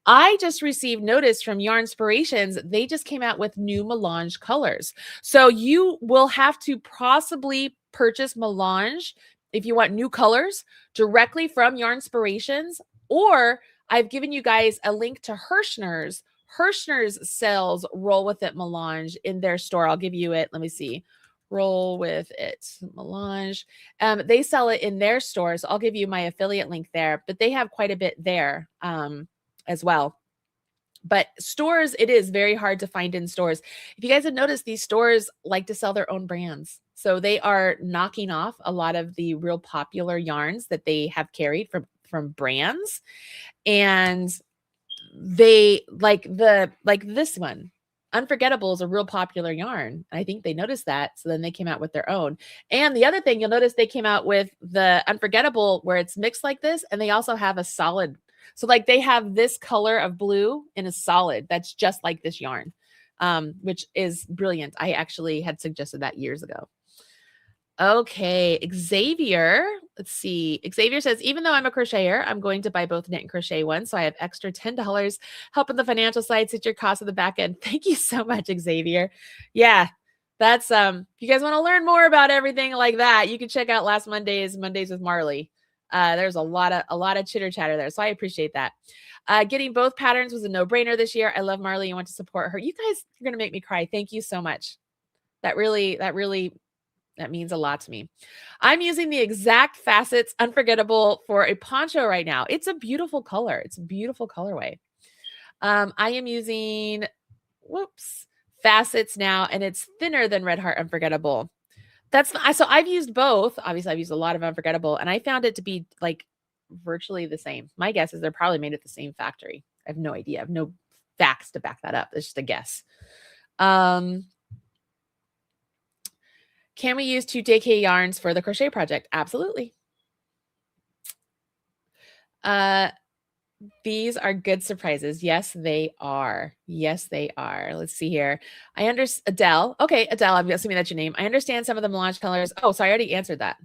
I just received notice from Yarnspirations. They just came out with new melange colors. So you will have to possibly purchase melange if you want new colors directly from Yarnspirations, or I've given you guys a link to Hirschner's. Hirschner's sells Roll With It melange in their store. I'll give you it. Let me see. Roll With It melange. They sell it in their stores. I'll give you my affiliate link there, but they have quite a bit there as well. But stores, it is very hard to find in stores. If you guys have noticed, these stores like to sell their own brands. So they are knocking off a lot of the real popular yarns that they have carried from brands. And they like this one. Unforgettable is a real popular yarn. I think they noticed that. So then they came out with their own. And the other thing you'll notice, they came out with the Unforgettable where it's mixed like this. And they also have a solid. So like they have this color of blue in a solid that's just like this yarn, which is brilliant. I actually had suggested that years ago. Okay, Xavier, let's see. Xavier says, even though I'm a crocheter, I'm going to buy both knit and crochet ones. So I have extra $10 helping the financial side sit your cost of the back end. Thank you so much, Xavier. Yeah, that's, if you guys want to learn more about everything like that, you can check out last Mondays with Marley. There's a lot of chitter chatter there. So I appreciate that. Getting both patterns was a no-brainer this year. I love Marley and want to support her. You guys are going to make me cry. Thank you so much. That means a lot to me. I'm using the exact facets Unforgettable for a poncho right now. It's a beautiful color. It's a beautiful colorway. I am using, Facets now, and it's thinner than Red Heart Unforgettable. So I've used both. Obviously, I've used a lot of Unforgettable, and I found it to be like virtually the same. My guess is they're probably made at the same factory. I have no idea. I have no facts to back that up. It's just a guess. Can we use 2JK yarns for the crochet project? Absolutely. These are good surprises. Yes, they are. Yes, they are. Let's see here. I understand Adele. Okay, Adele, I'm assuming that's your name. I understand some of the melange colors. Oh, sorry, I already answered that.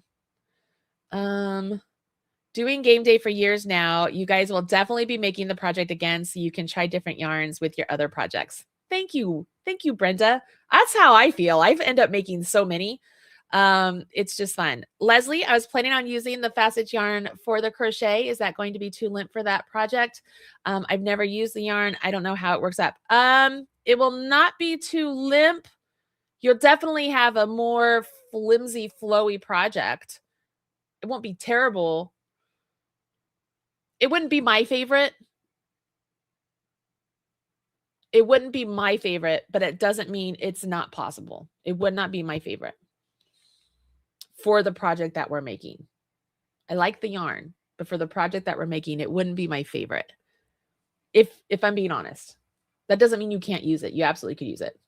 Doing game day for years now. You guys will definitely be making the project again so you can try different yarns with your other projects. Thank you. Thank you, Brenda. That's how I feel. I've ended up making so many. It's just fun. Leslie, I was planning on using the facet yarn for the crochet. Is that going to be too limp for that project? I've never used the yarn. I don't know how it works up. It will not be too limp. You'll definitely have a more flimsy, flowy project. It won't be terrible. It wouldn't be my favorite. It wouldn't be my favorite, but it doesn't mean it's not possible. It would not be my favorite for the project that we're making. I like the yarn, but for the project that we're making, it wouldn't be my favorite. If I'm being honest. That doesn't mean you can't use it. You absolutely could use it.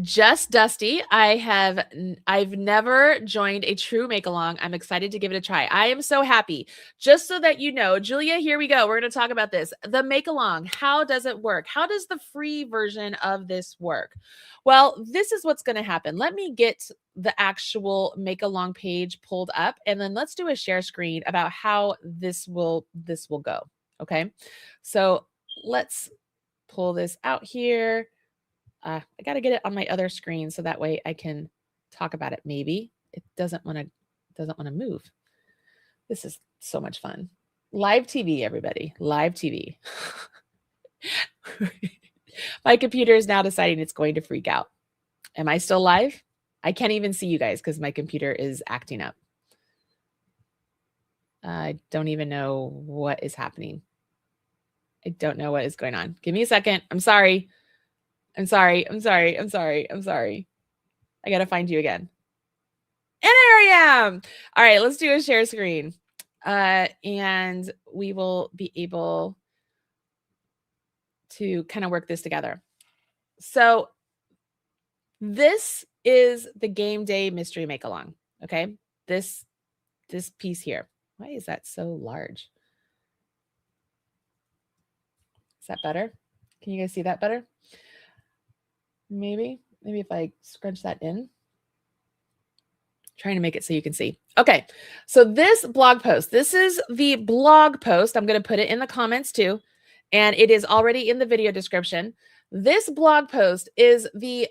Just Dusty. I've never joined a true make along. I'm excited to give it a try. I am so happy. Just so that you know, Julia, here we go. We're going to talk about this. The make along. How does it work? How does the free version of this work? Well, this is what's going to happen. Let me get the actual make along page pulled up, and then let's do a share screen about how this will go. Okay. So let's pull this out here. I got to get it on my other screen so that way I can talk about it. Maybe it doesn't want to move. This is so much fun. Live TV, everybody. Live TV. My computer is now deciding it's going to freak out. Am I still live? I can't even see you guys because my computer is acting up. I don't even know what is happening. I don't know what is going on. Give me a second. I'm sorry. I got to find you again. And there I am. All right, let's do a share screen. And we will be able to kind of work this together. So this is the game day mystery make along. Okay. This piece here. Why is that so large? Is that better? Can you guys see that better? Maybe if I scrunch that in. Trying to make it so you can see. Okay, so this blog post, this is the blog post. I'm going to put it in the comments too, and it is already in the video description. This blog post is the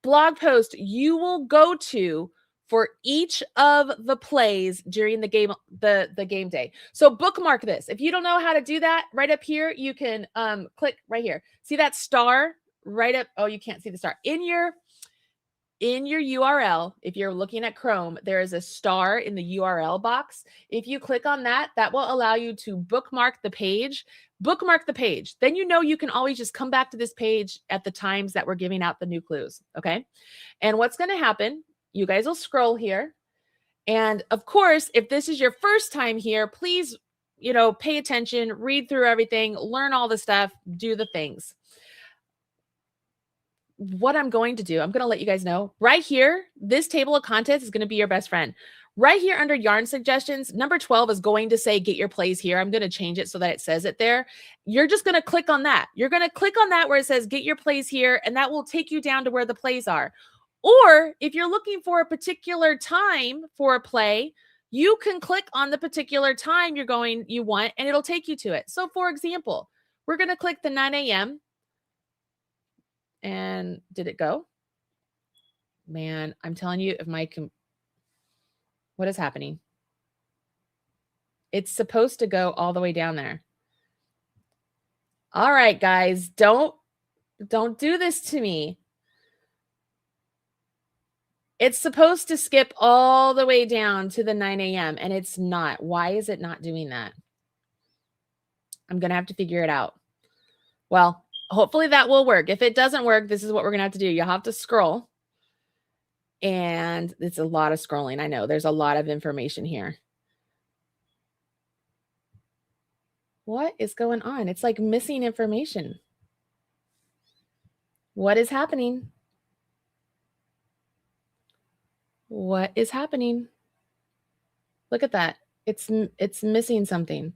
blog post you will go to for each of the plays during the game day. So bookmark this. If you don't know how to do that, right up here, you can click right here. See that star right up? Oh, you can't see the star. In your URL, if you're looking at Chrome, there is a star in the URL box. If you click on that, that will allow you to bookmark the page. Bookmark the page. Then you know you can always just come back to this page at the times that we're giving out the new clues. Okay. And what's going to happen, you guys will scroll here. And of course, if this is your first time here, please, pay attention, read through everything, learn all the stuff, do the things. What I'm going to do, I'm going to let you guys know right here, this table of contents is going to be your best friend. Right here under yarn suggestions, number 12 is going to say get your plays here. I'm going to change it so that it says it there. You're just going to click on that. You're going to click on that where it says get your plays here, and that will take you down to where the plays are. Or if you're looking for a particular time for a play, you can click on the particular time you want, and it'll take you to it. So for example, we're going to click the 9 a.m. And did it go? Man, I'm telling you, what is happening? It's supposed to go all the way down there. All right, guys, don't do this to me. It's supposed to skip all the way down to the 9 a.m. and it's not. Why is it not doing that? I'm going to have to figure it out. Well, hopefully that will work. If it doesn't work, this is what we're going to have to do. You'll have to scroll. And it's a lot of scrolling. I know there's a lot of information here. What is going on? It's like missing information. What is happening? What is happening? Look at that. It's missing something.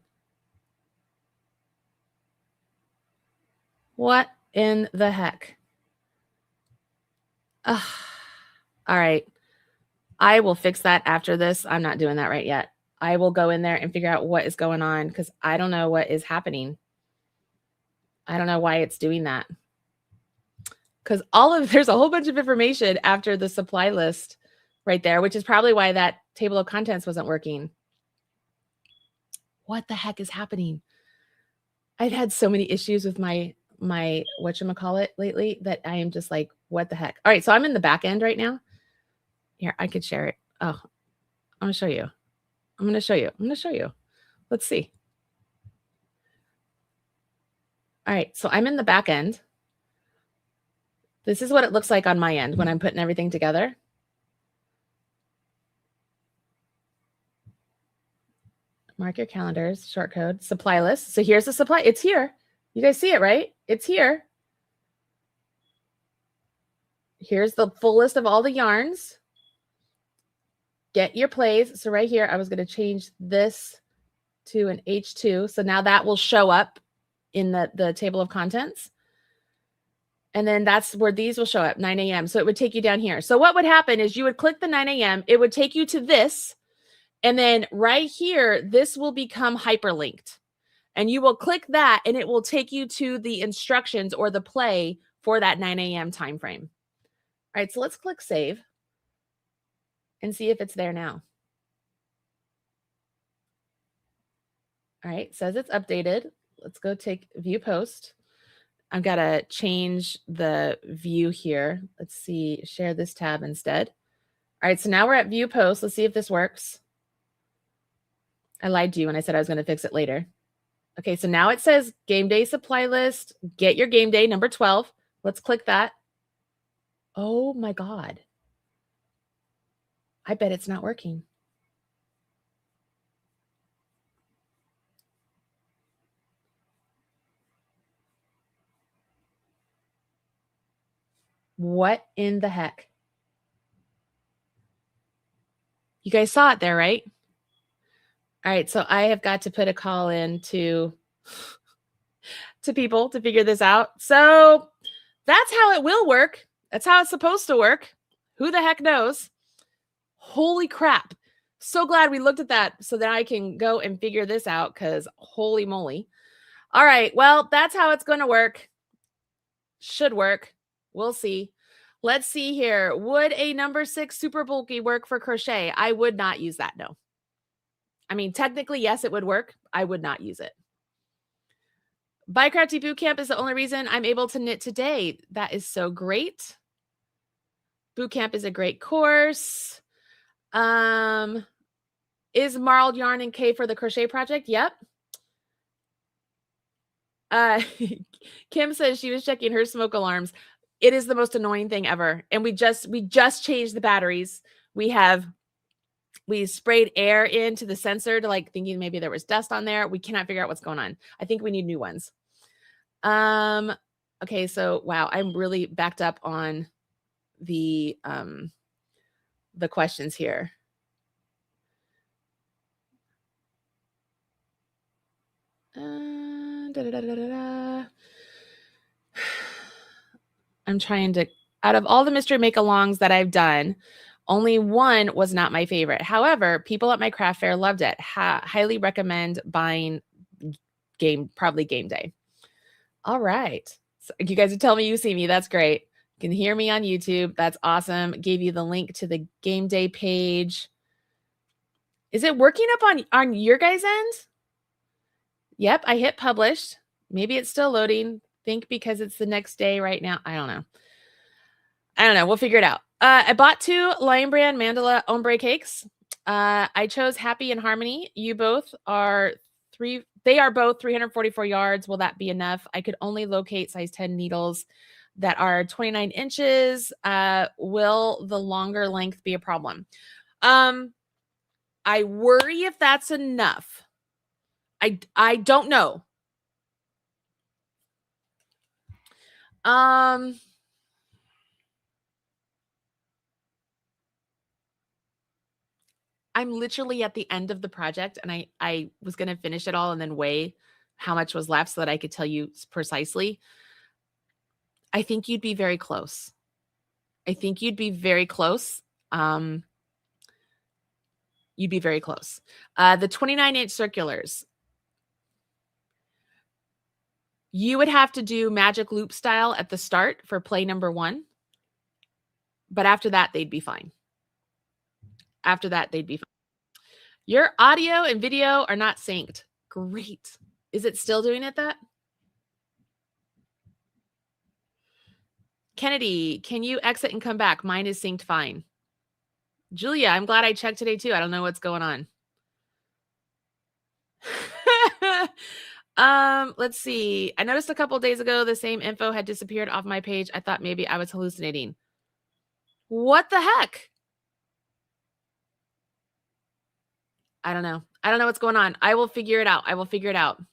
What in the heck? Ugh. All right. I will fix that after this. I'm not doing that right yet. I will go in there and figure out what is going on because I don't know what is happening. I don't know why it's doing that. Because there's a whole bunch of information after the supply list right there, which is probably why that table of contents wasn't working. What the heck is happening? I've had so many issues with my whatchamacallit lately that I am just like, what the heck? All right, so I'm in the back end right now. Here, I could share it. Oh, I'm going to show you. I'm going to show you. Let's see. All right, so I'm in the back end. This is what it looks like on my end when I'm putting everything together. Mark your calendars, short code, supply list. So here's the supply. It's here. You guys see it, right? It's here. Here's the full list of all the yarns. Get your plays. So right here, I was going to change this to an H2. So now that will show up in the table of contents. And then that's where these will show up, 9 a.m. So it would take you down here. So what would happen is you would click the 9 a.m. It would take you to this. And then right here, this will become hyperlinked. And you will click that and it will take you to the instructions or the play for that 9 a.m. time frame. All right, so let's click save and see if it's there now. All right, it says it's updated. Let's go take view post. I've got to change the view here. Let's see, share this tab instead. All right, so now we're at view post. Let's see if this works. I lied to you when I said I was going to fix it later. Okay, so now it says game day supply list, get your game day, number 12. Let's click that. Oh my God. I bet it's not working. What in the heck? You guys saw it there, right? All right, so I have got to put a call in to people to figure this out. So that's how it will work. That's how it's supposed to work. Who the heck knows? Holy crap. So glad we looked at that so that I can go and figure this out because holy moly. All right, well, that's how it's going to work. Should work. We'll see. Let's see here. Would a number 6 super bulky work for crochet? I would not use that, no. I mean, technically, yes, it would work. I would not use it. BiCrafty Bootcamp is the only reason I'm able to knit today. That is so great. Bootcamp is a great course. Is Marled Yarn and K for the crochet project? Yep. Kim says she was checking her smoke alarms. It is the most annoying thing ever. And we just changed the batteries. We sprayed air into the sensor to like thinking maybe there was dust on there. We cannot figure out what's going on. I think we need new ones. Okay, so wow, I'm really backed up on the questions here. I'm trying to, out of all the mystery make-alongs that I've done, only one was not my favorite. However, people at my craft fair loved it. Highly recommend buying probably game day. All right. So you guys are telling me you see me. That's great. You can hear me on YouTube. That's awesome. Gave you the link to the game day page. Is it working up on your guys' end? Yep, I hit publish. Maybe it's still loading. Think because it's the next day right now. I don't know. We'll figure it out. I bought 2 Lion Brand Mandala Ombre cakes. I chose Happy and Harmony. You both are they are both 344 yards. Will that be enough? I could only locate size 10 needles that are 29 inches. Will the longer length be a problem? I worry if that's enough. I don't know. I'm literally at the end of the project, and I was going to finish it all and then weigh how much was left so that I could tell you precisely. I think you'd be very close. I think you'd be very close. You'd be very close. The 29-inch circulars, you would have to do magic loop style at the start for play number 1. But after that, they'd be fine. After that, they'd be fine. Your audio and video are not synced. Great. Is it still doing it that? Kennedy, can you exit and come back? Mine is synced fine. Julia, I'm glad I checked today too. I don't know what's going on. Let's see. I noticed a couple of days ago the same info had disappeared off my page. I thought maybe I was hallucinating. What the heck? I don't know. I don't know what's going on. I will figure it out. I will figure it out.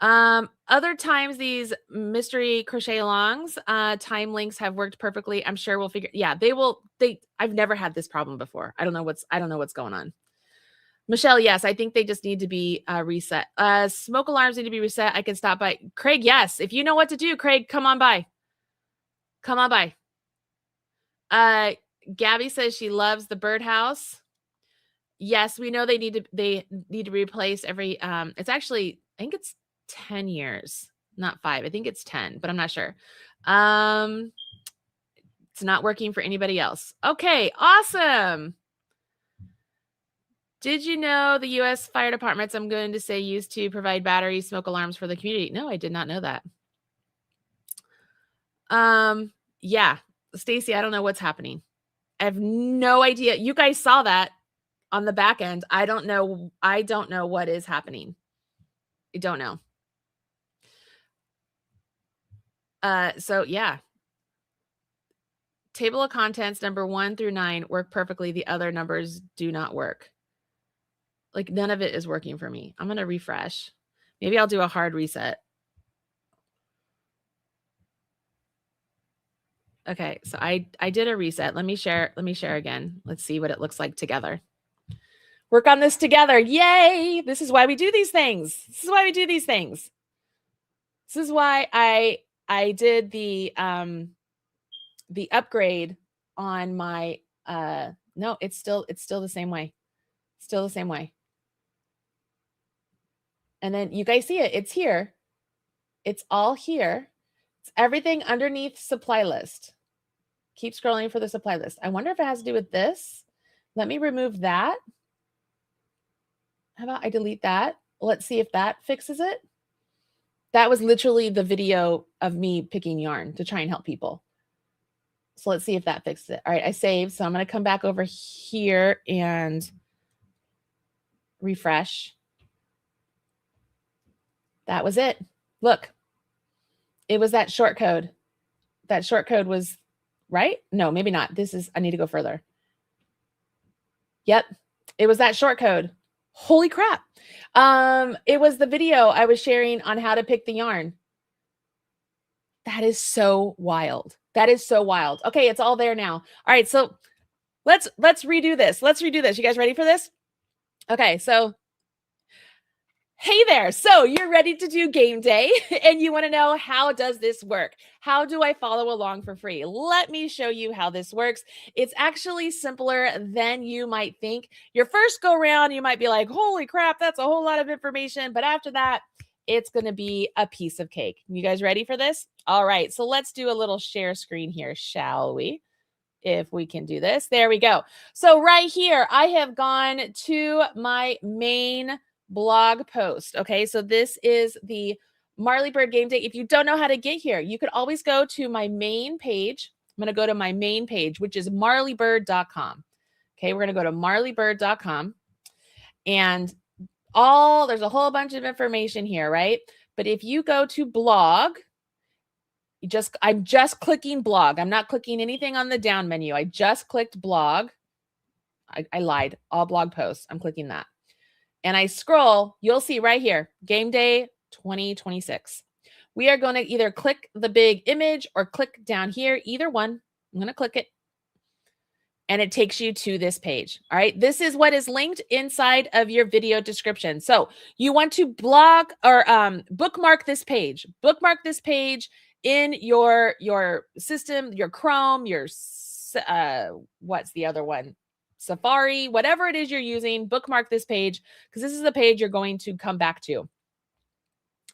Other times these mystery crochet alongs, time links have worked perfectly. I'm sure we'll figure. Yeah, they will. I've never had this problem before. I don't know what's going on. Michelle, yes, I think they just need to be reset. Smoke alarms need to be reset. I can stop by. Craig, yes. If you know what to do, Craig, come on by. Come on by. Gabby says she loves the birdhouse. Yes, we know they need to replace every it's actually, I think it's 10 years, not 5. I think it's 10, but I'm not sure. It's not working for anybody else. Okay, awesome. Did you know the U.S. fire departments, I'm going to say, used to provide battery smoke alarms for the community? No, I did not know that. Yeah, Stacy, I don't know what's happening. I have no idea. You guys saw that on the back end. I don't know what is happening. I don't know. So yeah. Table of contents number 1 through 9 work perfectly. The other numbers do not work. Like none of it is working for me. I'm going to refresh. Maybe I'll do a hard reset. Okay, so I did a reset. Let me share again. Let's see what it looks like together. Work on this together. Yay! This is why we do these things. This is why we do these things. This is why I did the upgrade on my no, it's still the same way. Still the same way. And then you guys see it. It's here. It's all here. It's everything underneath supply list. Keep scrolling for the supply list. I wonder if it has to do with this. Let me remove that. How about I delete that? Let's see if that fixes it. That was literally the video of me picking yarn to try and help people. So let's see if that fixes it. All right, I saved. So I'm going to come back over here and refresh. That was it. Look, it was that short code. That short code was right? No, maybe not. I need to go further. Yep, it was that short code. Holy crap. It was the video I was sharing on how to pick the yarn. That is so wild. That is so wild. Okay, it's all there now. All right, so let's redo this. Let's redo this. You guys ready for this? Okay, so hey there. So you're ready to do game day and you want to know, how does this work? How do I follow along for free? Let me show you how this works. It's actually simpler than you might think. Your first go round, you might be like, holy crap, that's a whole lot of information. But after that, it's going to be a piece of cake. You guys ready for this? All right, so let's do a little share screen here, shall we? If we can do this. There we go. So right here, I have gone to my main blog post. Okay, so this is the Marley Bird game day. If you don't know how to get here, you could always go to my main page. I'm going to go to my main page, which is marleybird.com. Okay, we're going to go to marleybird.com. And there's a whole bunch of information here, right? But if you go to blog, I'm just clicking blog. I'm not clicking anything on the down menu. I just clicked blog. I lied. All blog posts. I'm clicking that. And I scroll, you'll see right here, Game Day 2026. We are going to either click the big image or click down here, either one. I'm going to click it. And it takes you to this page. All right. This is what is linked inside of your video description. So you want to blog or bookmark this page. Bookmark this page in your system, your Chrome, your what's the other one? Safari, whatever it is you're using, bookmark this page because this is the page you're going to come back to.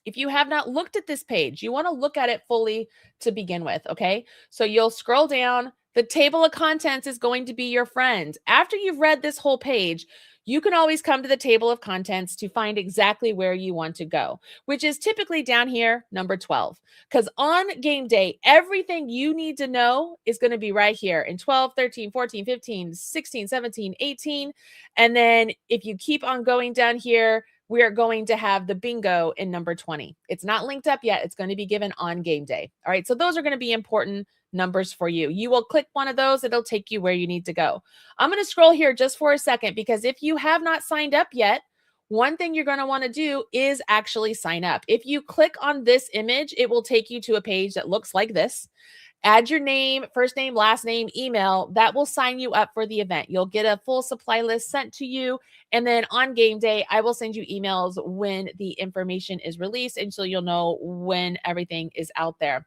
If you have not looked at this page, you want to look at it fully to begin with, okay? So you'll scroll down. The table of contents is going to be your friend. After you've read this whole page, you can always come to the table of contents to find exactly where you want to go, which is typically down here, number 12. Because on game day, everything you need to know is going to be right here in 12, 13, 14, 15, 16, 17, 18. And then if you keep on going down here, we are going to have the bingo in number 20. It's not linked up yet. It's going to be given on game day. All right. So those are going to be important numbers for you. You will click one of those. It'll take you where you need to go. I'm going to scroll here just for a second because if you have not signed up yet, one thing you're going to want to do is actually sign up. If you click on this image, it will take you to a page that looks like this. Add your name, first name, last name, email. That will sign you up for the event. You'll get a full supply list sent to you. And then on game day, I will send you emails when the information is released. And so you'll know when everything is out there.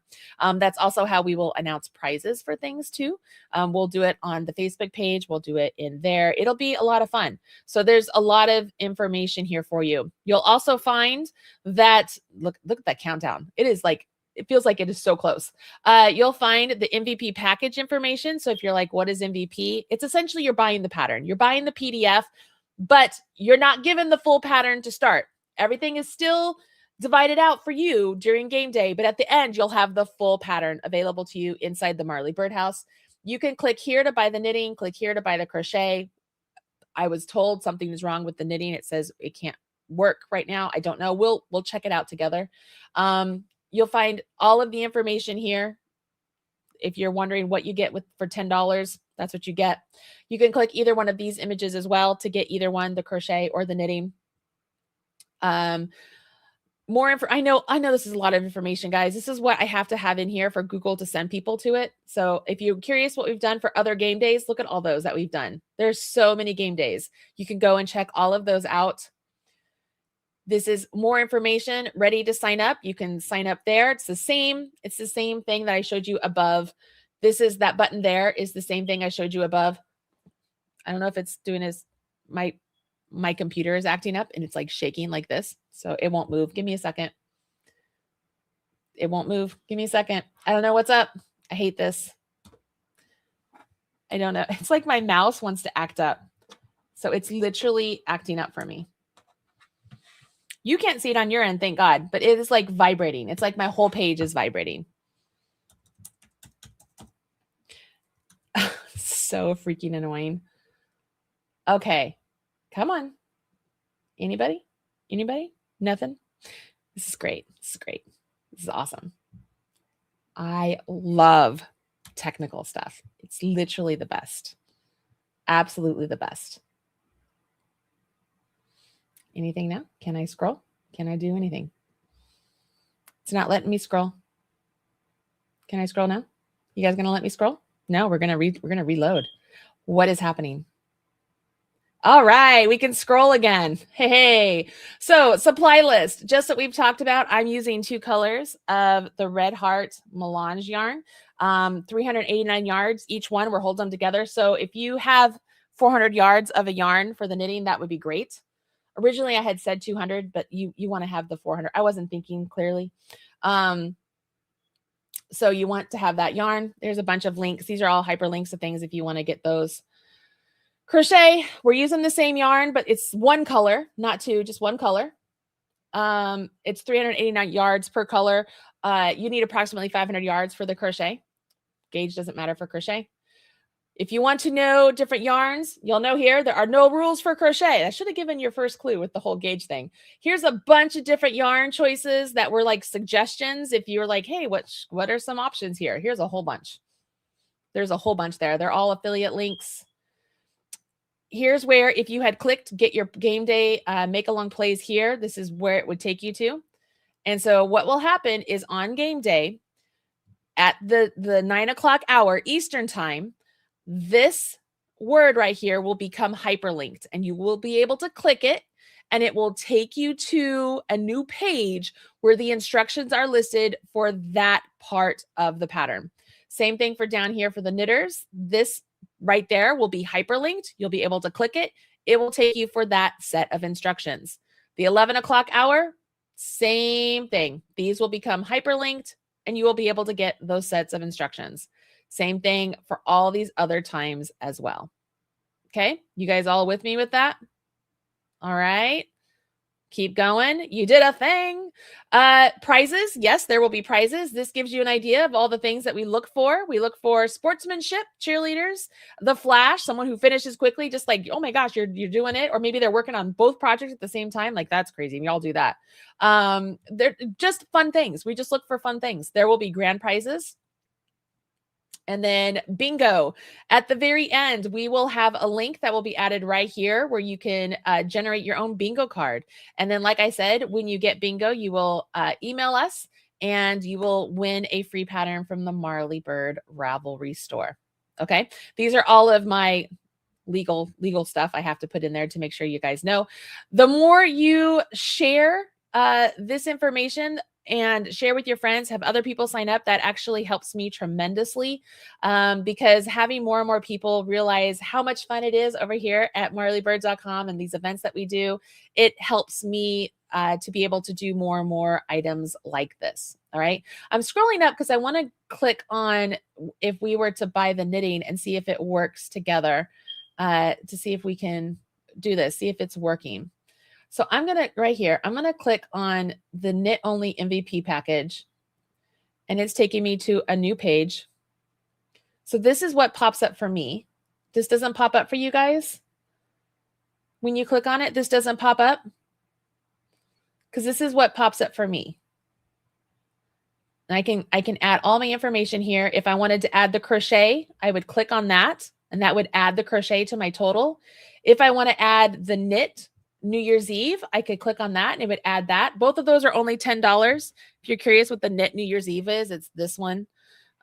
That's also how we will announce prizes for things too. We'll do it on the Facebook page. We'll do it in there. It'll be a lot of fun. So there's a lot of information here for you. You'll also find that, look at that countdown. It feels like it is so close. You'll find the MVP package information. So if you're like, what is MVP? It's essentially you're buying the pattern. You're buying the PDF, but you're not given the full pattern to start. Everything is still divided out for you during game day, but at the end, you'll have the full pattern available to you inside the Marley Birdhouse. You can click here to buy the knitting, click here to buy the crochet. I was told something is wrong with the knitting. It says it can't work right now. I don't know. We'll check it out together. You'll find all of the information here. If you're wondering what you get for $10, that's what you get. You can click either one of these images as well to get either one, the crochet or the knitting. More info. I know this is a lot of information, guys. This is what I have to have in here for Google to send people to it. So if you're curious what we've done for other game days, look at all those that we've done. There's so many game days. You can go and check all of those out. This is more information, ready to sign up. You can sign up there. It's the same thing that I showed you above. That button there is the same thing I showed you above. I don't know if it's doing my computer is acting up and it's like shaking like this. So it won't move. Give me a second. It won't move. Give me a second. I don't know what's up. I hate this. I don't know. It's like my mouse wants to act up. So it's literally acting up for me. You can't see it on your end, thank God, but it is like vibrating. It's like my whole page is vibrating. So freaking annoying. Okay, come on. Anybody? Nothing? This is great. This is awesome. I love technical stuff. It's literally the best. Absolutely the best. Anything now? Can I scroll? Can I do anything? It's not letting me scroll. Can I scroll now? You guys gonna let me scroll? No, we're gonna reload. What is happening? All right, we can scroll again. Hey. So supply list, just that we've talked about. I'm using 2 colors of the Red Heart Melange yarn, 389 yards each one. We're holding them together. So if you have 400 yards of a yarn for the knitting, that would be great. Originally, I had said 200, but you want to have the 400. I wasn't thinking clearly. So you want to have that yarn. There's a bunch of links. These are all hyperlinks of things if you want to get those. Crochet, we're using the same yarn, but it's 1 color, not 2, just 1 color. It's 389 yards per color. You need approximately 500 yards for the crochet. Gauge doesn't matter for crochet. If you want to know different yarns, you'll know here, there are no rules for crochet. I should have given your first clue with the whole gauge thing. Here's a bunch of different yarn choices that were like suggestions. If you're like, hey, what are some options here? Here's a whole bunch. There's a whole bunch there. They're all affiliate links. Here's where if you had clicked get your game day make along plays here, this is where it would take you to. And so what will happen is on game day at the 9 o'clock hour Eastern time, this word right here will become hyperlinked and you will be able to click it and it will take you to a new page where the instructions are listed for that part of the pattern. Same thing for down here for the knitters. This right there will be hyperlinked. You'll be able to click it. It will take you for that set of instructions. The 11 o'clock hour, same thing. These will become hyperlinked and you will be able to get those sets of instructions. Same thing for all these other times as well. Okay, you guys all with me with that? All right, keep going. You did a thing. Prizes, yes, there will be prizes. This gives you an idea of all the things that we look for. We look for sportsmanship, cheerleaders, the flash, someone who finishes quickly, just like, oh my gosh, you're doing it. Or maybe they're working on both projects at the same time. Like that's crazy. We all do that. They're just fun things. We just look for fun things. There will be grand prizes. And then bingo. At the very end, we will have a link that will be added right here where you can generate your own bingo card. And then, like I said, when you get bingo, you will email us and you will win a free pattern from the Marley Bird Ravelry store. Okay. These are all of my legal stuff I have to put in there to make sure you guys know. The more you share this information, and share with your friends, have other people sign up. That actually helps me tremendously because having more and more people realize how much fun it is over here at marleybird.com and these events that we do, it helps me to be able to do more and more items like this. All right. I'm scrolling up because I want to click on if we were to buy the knitting and see if it works together to see if we can do this, see if it's working. So I'm going to, right here, I'm going to click on the Knit Only MVP package and it's taking me to a new page. So this is what pops up for me. This doesn't pop up for you guys. When you click on it, this doesn't pop up because this is what pops up for me. And I can add all my information here. If I wanted to add the crochet, I would click on that and that would add the crochet to my total. If I want to add the knit New Year's Eve, I could click on that and it would add that. Both of those are only $10. If you're curious what the knit New Year's Eve is, it's this one.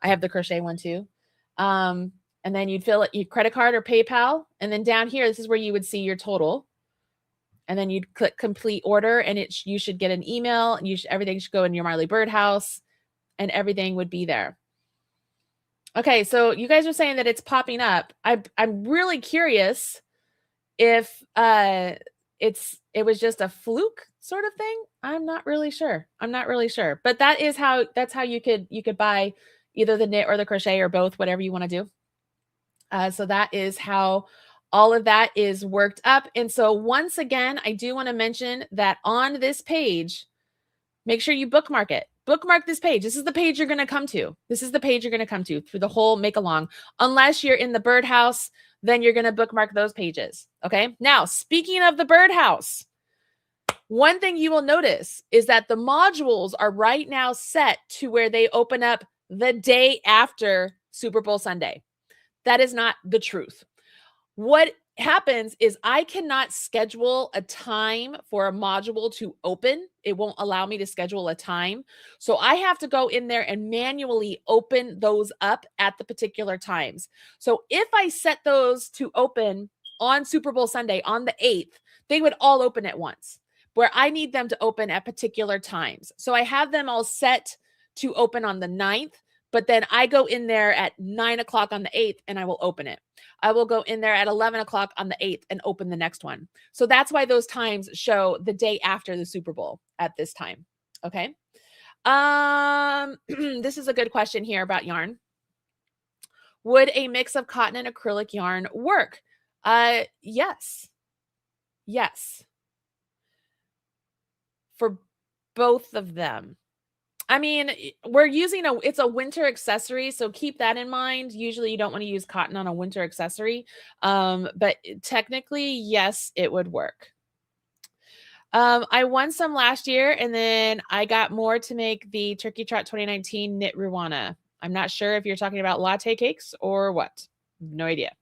I have the crochet one too. And then you'd fill it, your credit card or PayPal. And then down here, this is where you would see your total. And then you'd click complete order and you should get an email and everything should go in your Marley Bird house and everything would be there. Okay, so you guys are saying that it's popping up. I'm really curious if it was just a fluke sort of thing. I'm not really sure. But that's how you could buy either the knit or the crochet or both, whatever you want to do. So that is how all of that is worked up. And so once again, I do want to mention that on this page, make sure you bookmark it. Bookmark this page. This is the page you're going to come to. This is the page you're going to come to through the whole make along. Unless you're in the birdhouse, then you're going to bookmark those pages. Okay. Now, speaking of the birdhouse, one thing you will notice is that the modules are right now set to where they open up the day after Super Bowl Sunday. That is not the truth. What happens is I cannot schedule a time for a module to open. It won't allow me to schedule a time. So I have to go in there and manually open those up at the particular times. So if I set those to open on Super Bowl Sunday on the 8th, they would all open at once, where I need them to open at particular times. So I have them all set to open on the 9th, but then I go in there at 9 o'clock on the 8th and I will open it. I will go in there at 11 o'clock on the 8th and open the next one. So that's why those times show the day after the Super Bowl at this time. Okay. This is a good question here about yarn. Would a mix of cotton and acrylic yarn work? Yes. Yes. 'For both of them. I mean, we're using it's a winter accessory, so keep that in mind. Usually you don't want to use cotton on a winter accessory. But technically, yes, it would work. I won some last year, and then I got more to make the Turkey Trot 2019 Knit Ruana. I'm not sure if you're talking about latte cakes or what. No idea.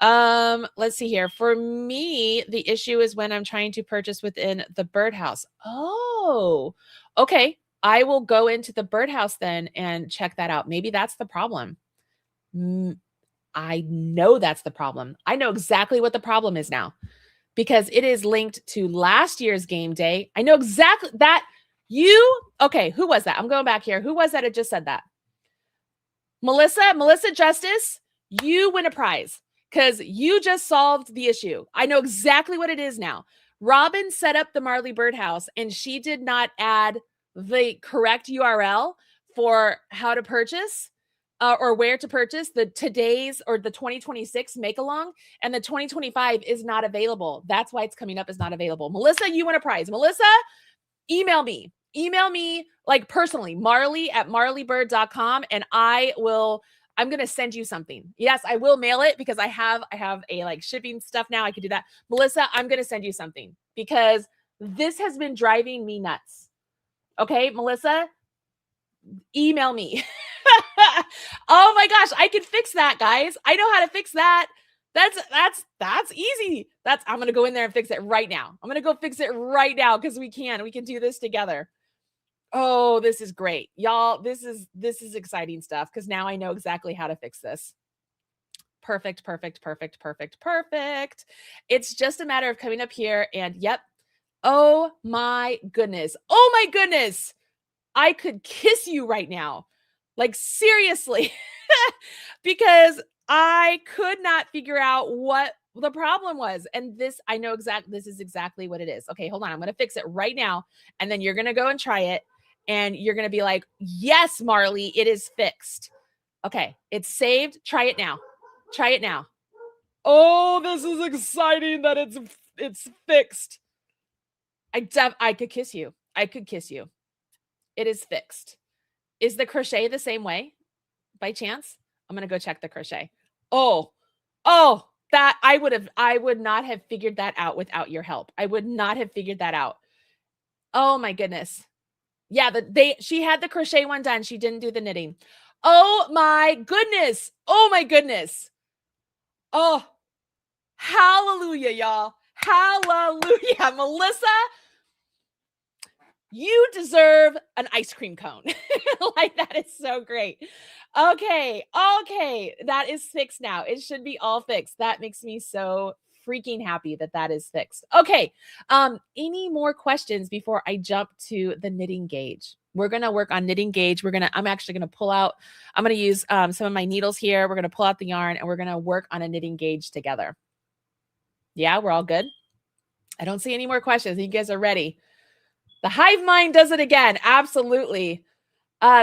Let's see here. For me, the issue is when I'm trying to purchase within the birdhouse. Oh, okay. I will go into the birdhouse then and check that out. Maybe that's the problem. I know that's the problem. I know exactly what the problem is now because it is linked to last year's game day. I know exactly that okay, who was that? I'm going back here. Who was that? It just said that. Melissa Justice, you win a prize because you just solved the issue. I know exactly what it is now. Robin set up the Marley Birdhouse and she did not add the correct URL for how to purchase or where to purchase the today's or the 2026 make along, and the 2025 is not available. That's why it's coming up as not available. Melissa, you win a prize. Melissa, email me like personally, marley@marleybird.com, and I'm going to send you something. Yes, I will mail it because I have a like shipping stuff now. I could do that. Melissa, I'm going to send you something because this has been driving me nuts. Okay, Melissa, email me. Oh my gosh, I can fix that, guys. I know how to fix that. That's easy. I'm going to go in there and fix it right now. I'm going to go fix it right now because we can do this together. Oh, this is great. Y'all, this is exciting stuff because now I know exactly how to fix this. Perfect. It's just a matter of coming up here and yep. Oh my goodness. I could kiss you right now. Like seriously. Because I could not figure out what the problem was. And this is exactly what it is. Okay, hold on. I'm going to fix it right now. And then you're going to go and try it. And you're going to be like, yes, Marley, it is fixed. Okay, it's saved. Try it now. Oh, this is exciting that it's fixed. I could kiss you. It is fixed. Is the crochet the same way by chance? I'm going to go check the crochet. Oh, that I would not have figured that out without your help. I would not have figured that out. Oh my goodness. Yeah, she had the crochet one done. She didn't do the knitting. Oh my goodness. Oh, hallelujah, y'all. Hallelujah. Melissa, you deserve an ice cream cone. Like, that is so great. Okay. That is fixed now. It should be all fixed. That makes me so freaking happy that is fixed. Okay. Any more questions before I jump to the knitting gauge? We're going to work on knitting gauge. I'm actually going to pull out, I'm going to use some of my needles here. We're going to pull out the yarn and we're going to work on a knitting gauge together. Yeah, we're all good. I don't see any more questions. You guys are ready. The hive mind does it again. Absolutely.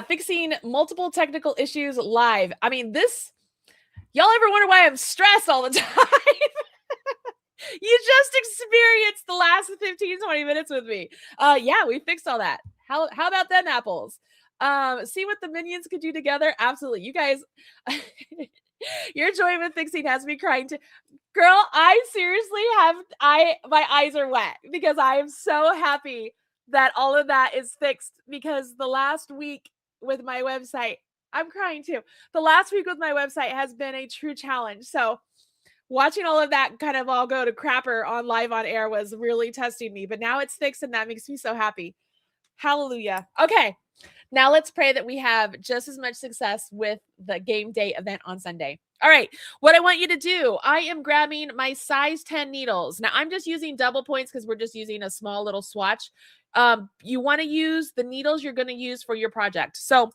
Fixing multiple technical issues live. I mean, y'all ever wonder why I'm stressed all the time? You just experienced the last 15, 20 minutes with me. Yeah, we fixed all that. How about them apples? See what the minions could do together? Absolutely. You guys, your joy with fixing has me crying too. Girl, I seriously my eyes are wet because I am so happy that all of that is fixed, because the last week with my website, I'm crying too. The last week with my website has been a true challenge. So watching all of that kind of all go to crapper on live on air was really testing me, but now it's fixed and that makes me so happy. Hallelujah. Okay. Now let's pray that we have just as much success with the game day event on Sunday. All right. What I want you to do, I am grabbing my size 10 needles. Now I'm just using double points because we're just using a small little swatch. You want to use the needles you're going to use for your project. So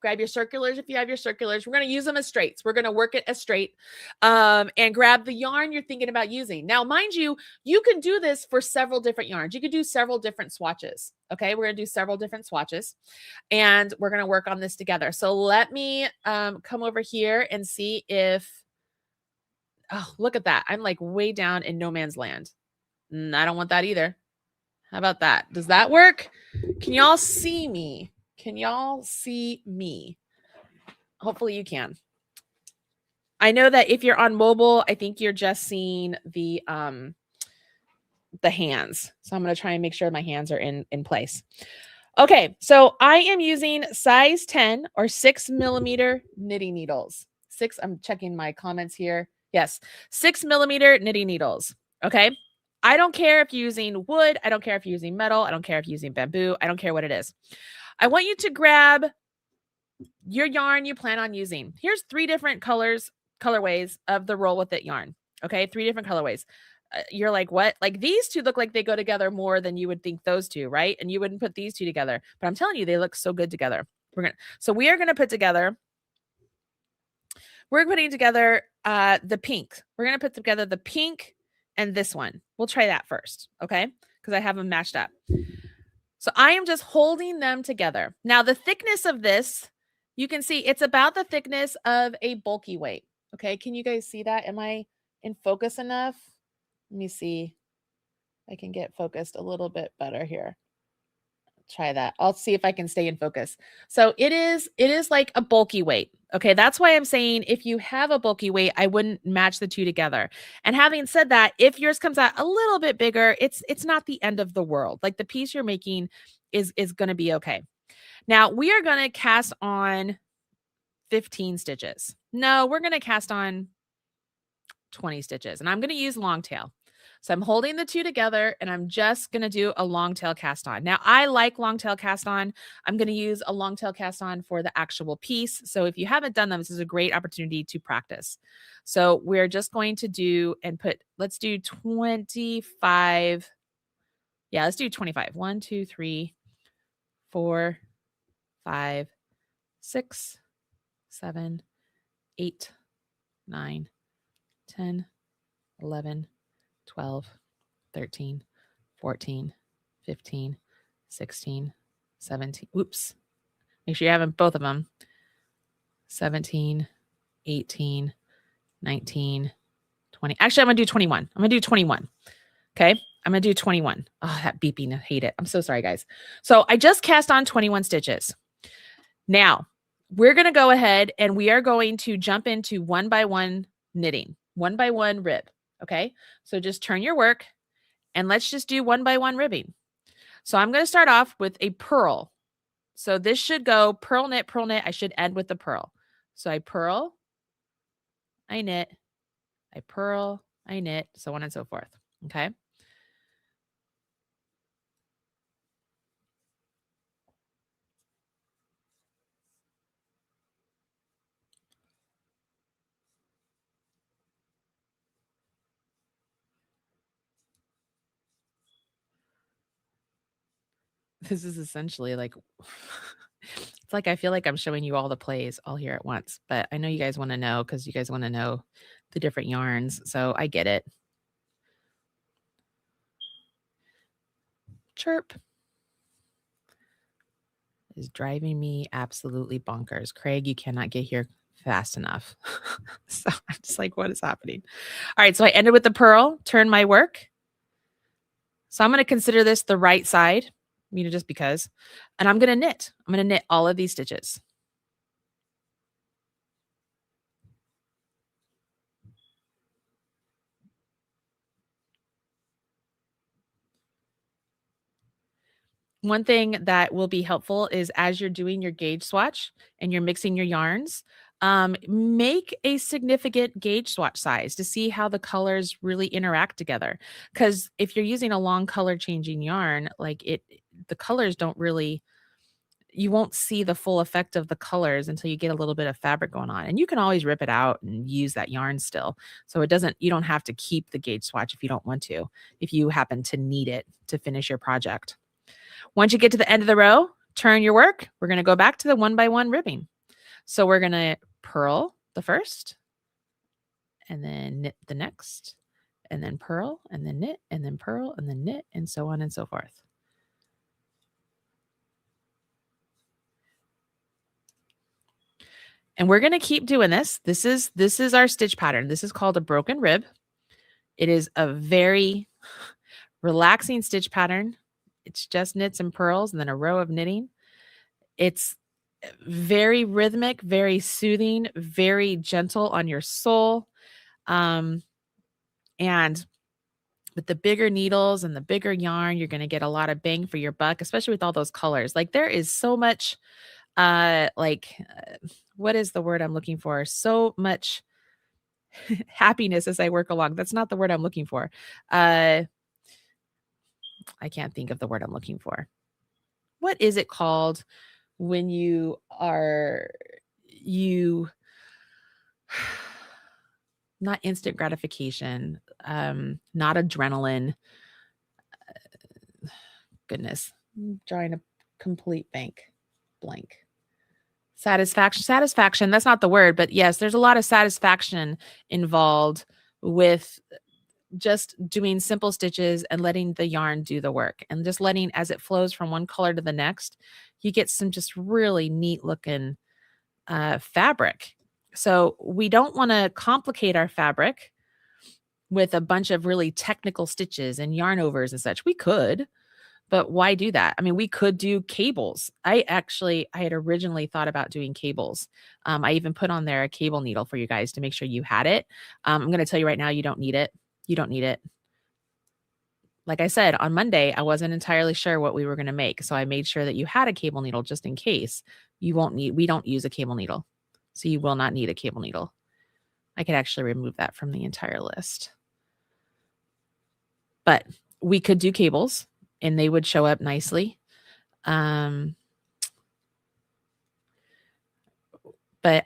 grab your circulars if you have your circulars. We're going to use them as straights. We're going to work it as straight. And grab the yarn you're thinking about using. Now, mind you, you can do this for several different yarns. You could do several different swatches. Okay, we're going to do several different swatches. And we're going to work on this together. So let me come over here and see if... Oh, look at that. I'm like way down in no man's land. I don't want that either. How about that? Does that work? Can y'all see me? Can y'all see me? Hopefully you can. I know that if you're on mobile, I think you're just seeing the hands. So I'm going to try and make sure my hands are in place. Okay, so I am using size 10 or 6mm knitting needles. I'm checking my comments here. Yes, 6mm knitting needles. Okay, I don't care if you're using wood. I don't care if you're using metal. I don't care if you're using bamboo. I don't care what it is. I want you to grab your yarn you plan on using. Here's 3 different colorways of the Roll With It yarn. Okay, 3 different colorways. You're like, what? Like these two look like they go together more than you would think those two, right? And you wouldn't put these two together. But I'm telling you, they look so good together. We are gonna put together. We're putting together the pink. We're gonna put together the pink and this one. We'll try that first, okay? Because I have them matched up. So I am just holding them together. Now the thickness of this, you can see it's about the thickness of a bulky weight. Okay, can you guys see that? Am I in focus enough? Let me see. I can get focused a little bit better here. Try that. I'll see if I can stay in focus. So it is like a bulky weight. Okay, that's why I'm saying if you have a bulky weight, I wouldn't match the two together. And having said that, if yours comes out a little bit bigger, it's not the end of the world. Like the piece you're making is going to be okay. Now we are going to cast on 15 stitches. No, we're going to cast on 20 stitches, and I'm going to use long tail. So I'm holding the two together and I'm just going to do a long tail cast on. Now I like long tail cast on. I'm going to use a long tail cast on for the actual piece. So if you haven't done them, this is a great opportunity to practice. So we're just going to do and put, let's do 25. Yeah, let's do 25. 1, 2, 3, 4, 5, 6, 7, 8, 9, 10, 11, 12, 13, 14, 15, 16, 17. Oops. Make sure you're having both of them. 17, 18, 19, 20. Actually, I'm going to do 21. I'm going to do 21. Okay. I'm going to do 21. Oh, that beeping. I hate it. I'm so sorry, guys. So I just cast on 21 stitches. Now we're going to go ahead and we are going to jump into 1 by 1 knitting, 1 by 1 rib. Okay. So just turn your work and let's just do 1 by 1 ribbing. So I'm going to start off with a purl. So this should go purl, knit, purl, knit. I should end with the purl. So I purl, I knit, I purl, I knit, so on and so forth. Okay. This is essentially like, it's like I feel like I'm showing you all the plays all here at once, but I know you guys want to know because you guys want to know the different yarns. So I get it. Chirp is driving me absolutely bonkers. Craig, you cannot get here fast enough. So I'm just like, what is happening? All right. So I ended with the purl, turn my work. So I'm going to consider this the right side, just because, and I'm going to knit. I'm going to knit all of these stitches. One thing that will be helpful is as you're doing your gauge swatch and you're mixing your yarns, make a significant gauge swatch size to see how the colors really interact together. Because if you're using a long color changing yarn, the colors don't really, you won't see the full effect of the colors until you get a little bit of fabric going on. And you can always rip it out and use that yarn still. So you don't have to keep the gauge swatch if you don't want to, if you happen to need it to finish your project. Once you get to the end of the row, turn your work. We're going to go back to the 1 by 1 ribbing. So we're going to purl the first and then knit the next and then purl and then knit and then purl and then knit and so on and so forth. And we're going to keep doing this. This is our stitch pattern. This is called a broken rib. It is a very relaxing stitch pattern. It's just knits and purls and then a row of knitting. It's very rhythmic, very soothing, very gentle on your soul. And with the bigger needles and the bigger yarn, you're going to get a lot of bang for your buck, especially with all those colors. Like there is so much, what is the word I'm looking for? So much happiness as I work along. That's not the word I'm looking for. I can't think of the word I'm looking for. What is it called when you not instant gratification, not adrenaline. Goodness, I'm drawing a complete blank. Satisfaction. That's not the word, but yes, there's a lot of satisfaction involved with just doing simple stitches and letting the yarn do the work and just letting as it flows from one color to the next, you get some just really neat looking fabric. So we don't want to complicate our fabric with a bunch of really technical stitches and yarn overs and such. We could, but why do that? I mean, we could do cables. I had originally thought about doing cables. I even put on there a cable needle for you guys to make sure you had it. I'm going to tell you right now, you don't need it. You don't need it. Like I said, on Monday, I wasn't entirely sure what we were going to make. So I made sure that you had a cable needle just in case. We don't use a cable needle. So you will not need a cable needle. I could actually remove that from the entire list. But we could do cables and they would show up nicely. But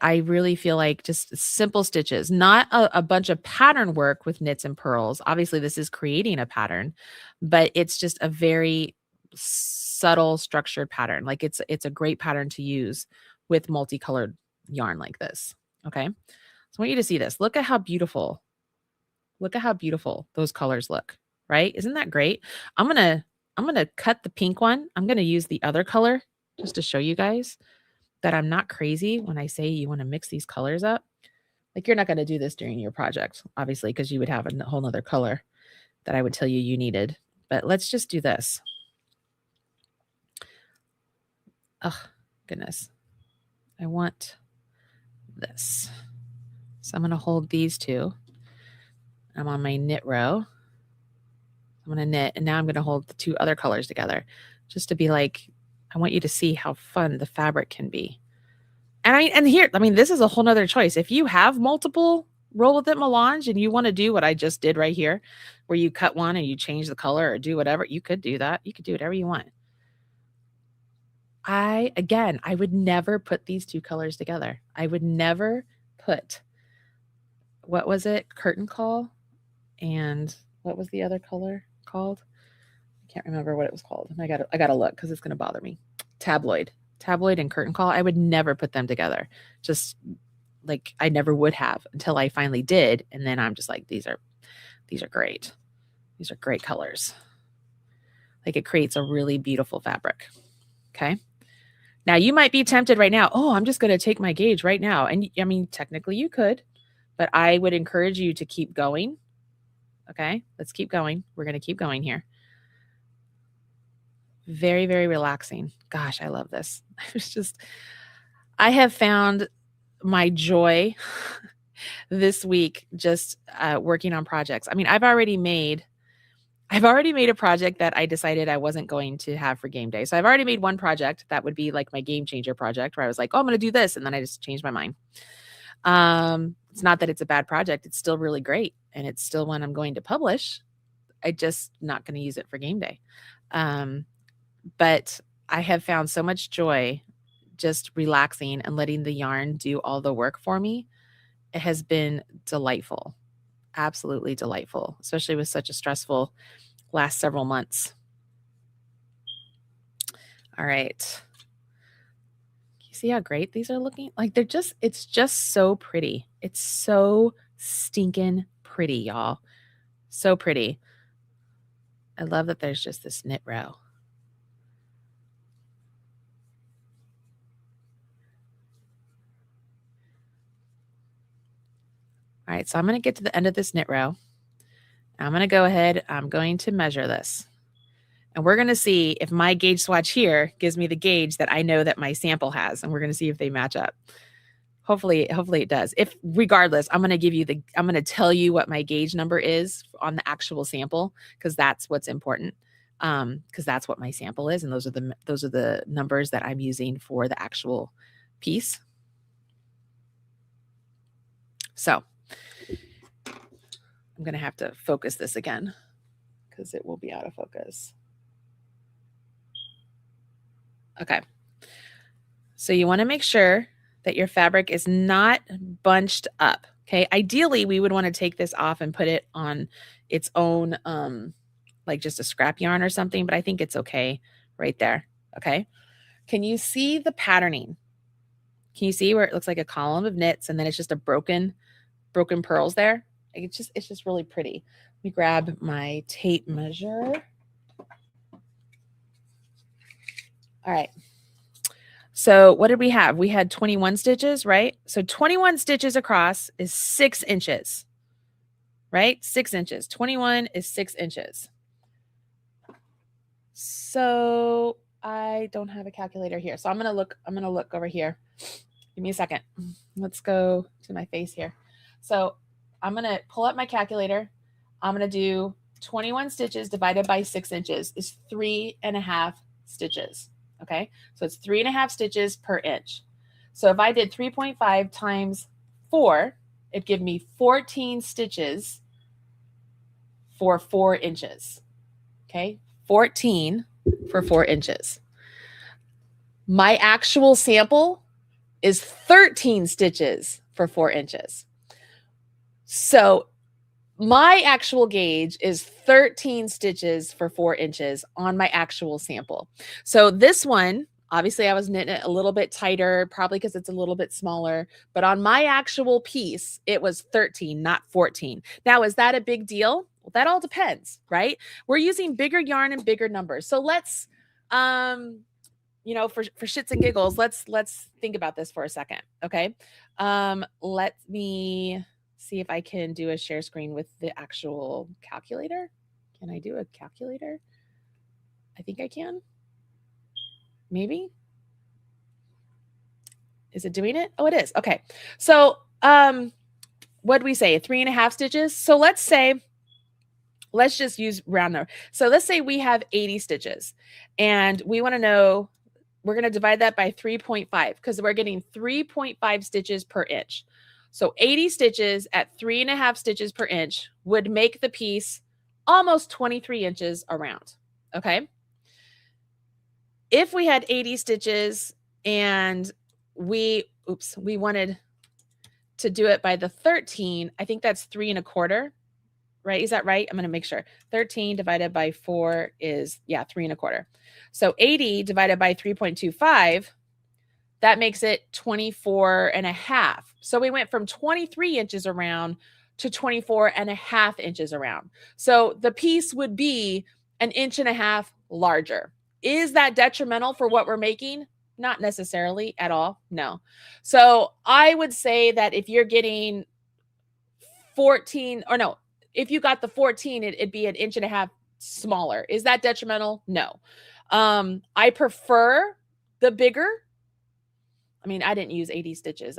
I really feel like just simple stitches, not a bunch of pattern work with knits and purls. Obviously, this is creating a pattern, but it's just a very subtle structured pattern. Like it's a great pattern to use with multicolored yarn like this. Okay. So I want you to see this. Look at how beautiful those colors look, right? Isn't that great? I'm going to cut the pink one. I'm going to use the other color just to show you guys that I'm not crazy when I say you want to mix these colors up. Like you're not going to do this during your project, obviously, because you would have a whole nother color that I would tell you needed. But let's just do this. Oh, goodness. I want this. So I'm going to hold these two. I'm on my knit row. I'm going to knit, and now I'm going to hold the two other colors together just to be like, I want you to see how fun the fabric can be. And this is a whole nother choice. If you have multiple roll with it melange and you want to do what I just did right here, where you cut one and you change the color or do whatever, you could do that. You could do whatever you want. I would never put these two colors together. I would never put, what was it? Curtain call. And what was the other color called? I can't remember what it was called. I gotta look because it's gonna bother me. Tabloid and curtain call. I would never put them together. Just like I never would have until I finally did. And then I'm just like, these are great. These are great colors. Like it creates a really beautiful fabric. Okay. Now you might be tempted right now. Oh, I'm just going to take my gauge right now. And I mean, technically you could, but I would encourage you to keep going. Okay. Let's keep going. We're going to keep going here. Very, very relaxing. Gosh, I love this. I have found my joy this week just working on projects. I mean, I've already made a project that I decided I wasn't going to have for game day. So I've already made one project that would be like my game changer project where I was like, oh, I'm going to do this. And then I just changed my mind. It's not that it's a bad project. It's still really great. And it's still one I'm going to publish. I just not going to use it for game day. But I have found so much joy just relaxing and letting the yarn do all the work for me. It has been delightful, absolutely delightful, especially with such a stressful last several months. All right. You see how great these are looking? Like it's just so pretty. It's so stinking pretty, y'all. So pretty. I love that there's just this knit row. All right, so I'm going to get to the end of this knit row. I'm going to go ahead. I'm going to measure this. And we're going to see if my gauge swatch here gives me the gauge that I know that my sample has. And we're going to see if they match up. Hopefully it does. If regardless, I'm going to tell you what my gauge number is on the actual sample, because that's what's important. Because that's what my sample is. And those are the numbers that I'm using for the actual piece. So I'm going to have to focus this again because it will be out of focus. Okay. So you want to make sure that your fabric is not bunched up. Okay. Ideally, we would want to take this off and put it on its own, like just a scrap yarn or something, but I think it's okay right there. Okay. Can you see the patterning? Can you see where it looks like a column of knits and then it's just a broken pearls there? It's just really pretty. Let me grab my tape measure. All right. So what did we have? We had 21 stitches, right? So 21 stitches across is 6 inches, right? 6 inches. 21 is 6 inches. So I don't have a calculator here. So I'm going to look over here. Give me a second. Let's go to my face here. So I'm going to pull up my calculator. I'm going to do 21 stitches divided by 6 inches is 3.5 stitches. Okay. So it's 3.5 stitches per inch. So if I did 3.5 times 4, it'd give me 14 stitches for 4 inches. Okay. 14 for 4 inches. My actual sample is 13 stitches for 4 inches. So my actual gauge is 13 stitches for 4 inches on my actual sample. So this one, obviously I was knitting it a little bit tighter, probably because it's a little bit smaller, but on my actual piece, it was 13, not 14. Now, is that a big deal? Well, that all depends, right? We're using bigger yarn and bigger numbers. So let's, you know, for shits and giggles, let's think about this for a second. Okay. Let me see if I can do a share screen with the actual calculator. Can I do a calculator? I think I can. Maybe. Is it doing it? Oh, it is. Okay. So, what do we say? 3.5 stitches. So let's just use round number. So let's say we have 80 stitches and we want to know, we're going to divide that by 3.5 because we're getting 3.5 stitches per inch. So 80 stitches at 3.5 stitches per inch would make the piece almost 23 inches around. Okay. If we had 80 stitches and we wanted to do it by the 13, I think that's 3.25, right? Is that right? I'm going to make sure. 13 divided by 4 is, 3.25. So 80 divided by 3.25, that makes it 24.5. So we went from 23 inches around to 24.5 inches around. So the piece would be 1.5 inches larger. Is that detrimental for what we're making? Not necessarily at all. No. So I would say that if you're getting 14, or no, if you got the 14, it'd be 1.5 inches smaller. Is that detrimental? No. I prefer the bigger. I mean, I didn't use 80 stitches,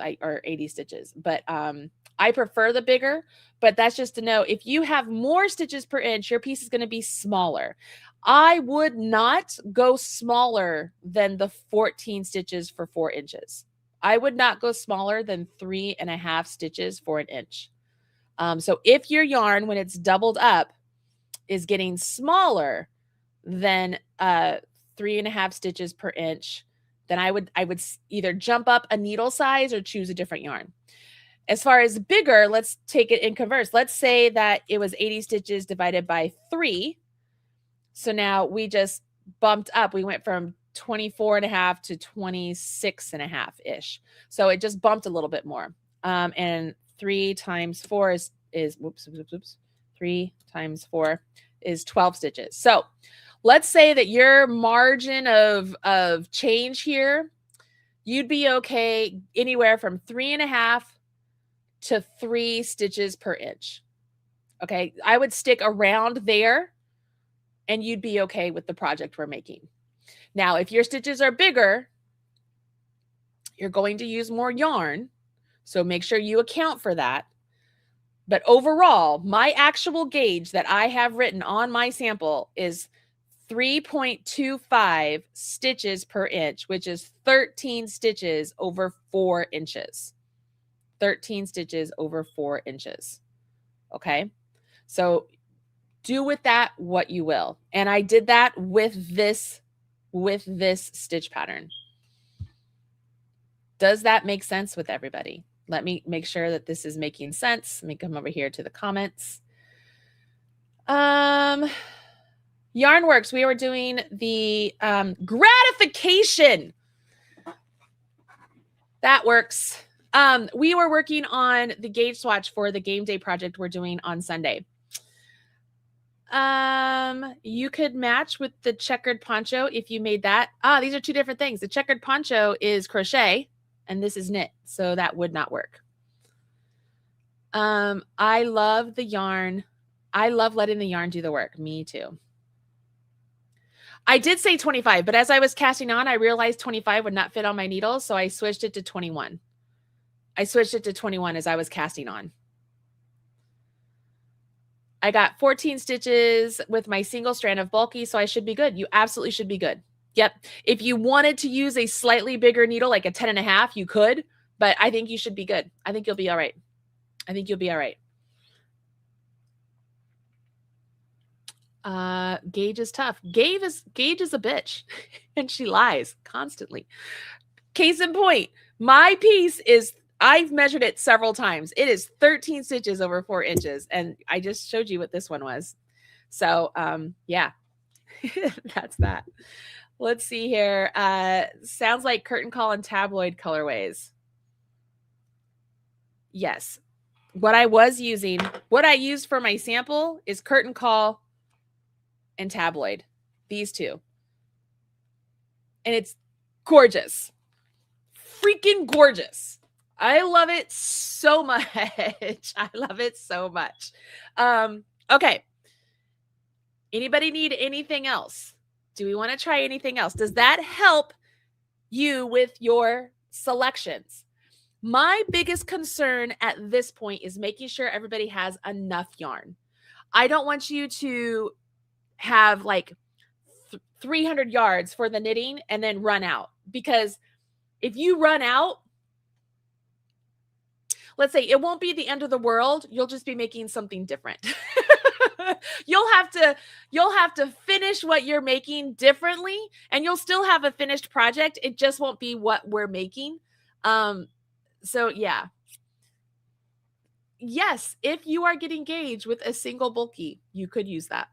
but I prefer the bigger, but that's just to know if you have more stitches per inch, your piece is going to be smaller. I would not go smaller than the 14 stitches for 4 inches. I would not go smaller than 3.5 stitches for 1 inch. So if your yarn, when it's doubled up, is getting smaller than 3.5 stitches per inch, then I would either jump up a needle size or choose a different yarn. As far as bigger, let's take it in converse. Let's say that it was 80 stitches divided by 3. So now we just bumped up. We went from 24.5 to 26.5-ish. So it just bumped a little bit more. And 3 times 4 is 3 times 4 is 12 stitches. So let's say that your margin of change here, you'd be okay anywhere from 3.5 to 3 stitches per inch. Okay, I would stick around there and you'd be okay with the project we're making. Now, if your stitches are bigger, you're going to use more yarn. So make sure you account for that. But overall, my actual gauge that I have written on my sample is 3.25 stitches per inch, which is 13 stitches over 4 inches. 13 stitches over 4 inches. Okay. So do with that what you will. And I did that with this stitch pattern. Does that make sense with everybody? Let me make sure that this is making sense. Let me come over here to the comments. Yarnworks, we were doing the gratification. That works. We were working on the gauge swatch for the game day project we're doing on Sunday. You could match with the checkered poncho if you made that. These are two different things. The checkered poncho is crochet and this is knit, so that would not work. I love the yarn. I love letting the yarn do the work. Me too. I did say 25, but as I was casting on, I realized 25 would not fit on my needle, so I switched it to 21. I switched it to 21 as I was casting on. I got 14 stitches with my single strand of bulky, so I should be good. You absolutely should be good. Yep. If you wanted to use a slightly bigger needle, like a 10.5, you could, but I think you should be good. I think you'll be all right. I think you'll be all right. Gauge is tough. Gauge is a bitch and she lies constantly. Case in point, my piece is, I've measured it several times. It is 13 stitches over 4 inches. And I just showed you what this one was. So, yeah, that's that. Let's see here. Sounds like curtain call and tabloid colorways. Yes. What I used for my sample is curtain call and tabloid. These two. And it's gorgeous. Freaking gorgeous. I love it so much. I love it so much. Okay. Anybody need anything else? Do we want to try anything else? Does that help you with your selections? My biggest concern at this point is making sure everybody has enough yarn. I don't want you to have like 300 yards for the knitting and then run out, because if you run out, let's say it won't be the end of the world. You'll just be making something different. You'll have to finish what you're making differently, and you'll still have a finished project. It just won't be what we're making. So yeah. Yes, if you are getting gauge with a single bulky, you could use that.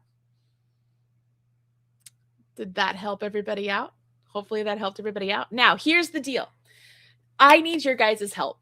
Did that help everybody out? Hopefully that helped everybody out. Now, here's the deal. I need your guys' help.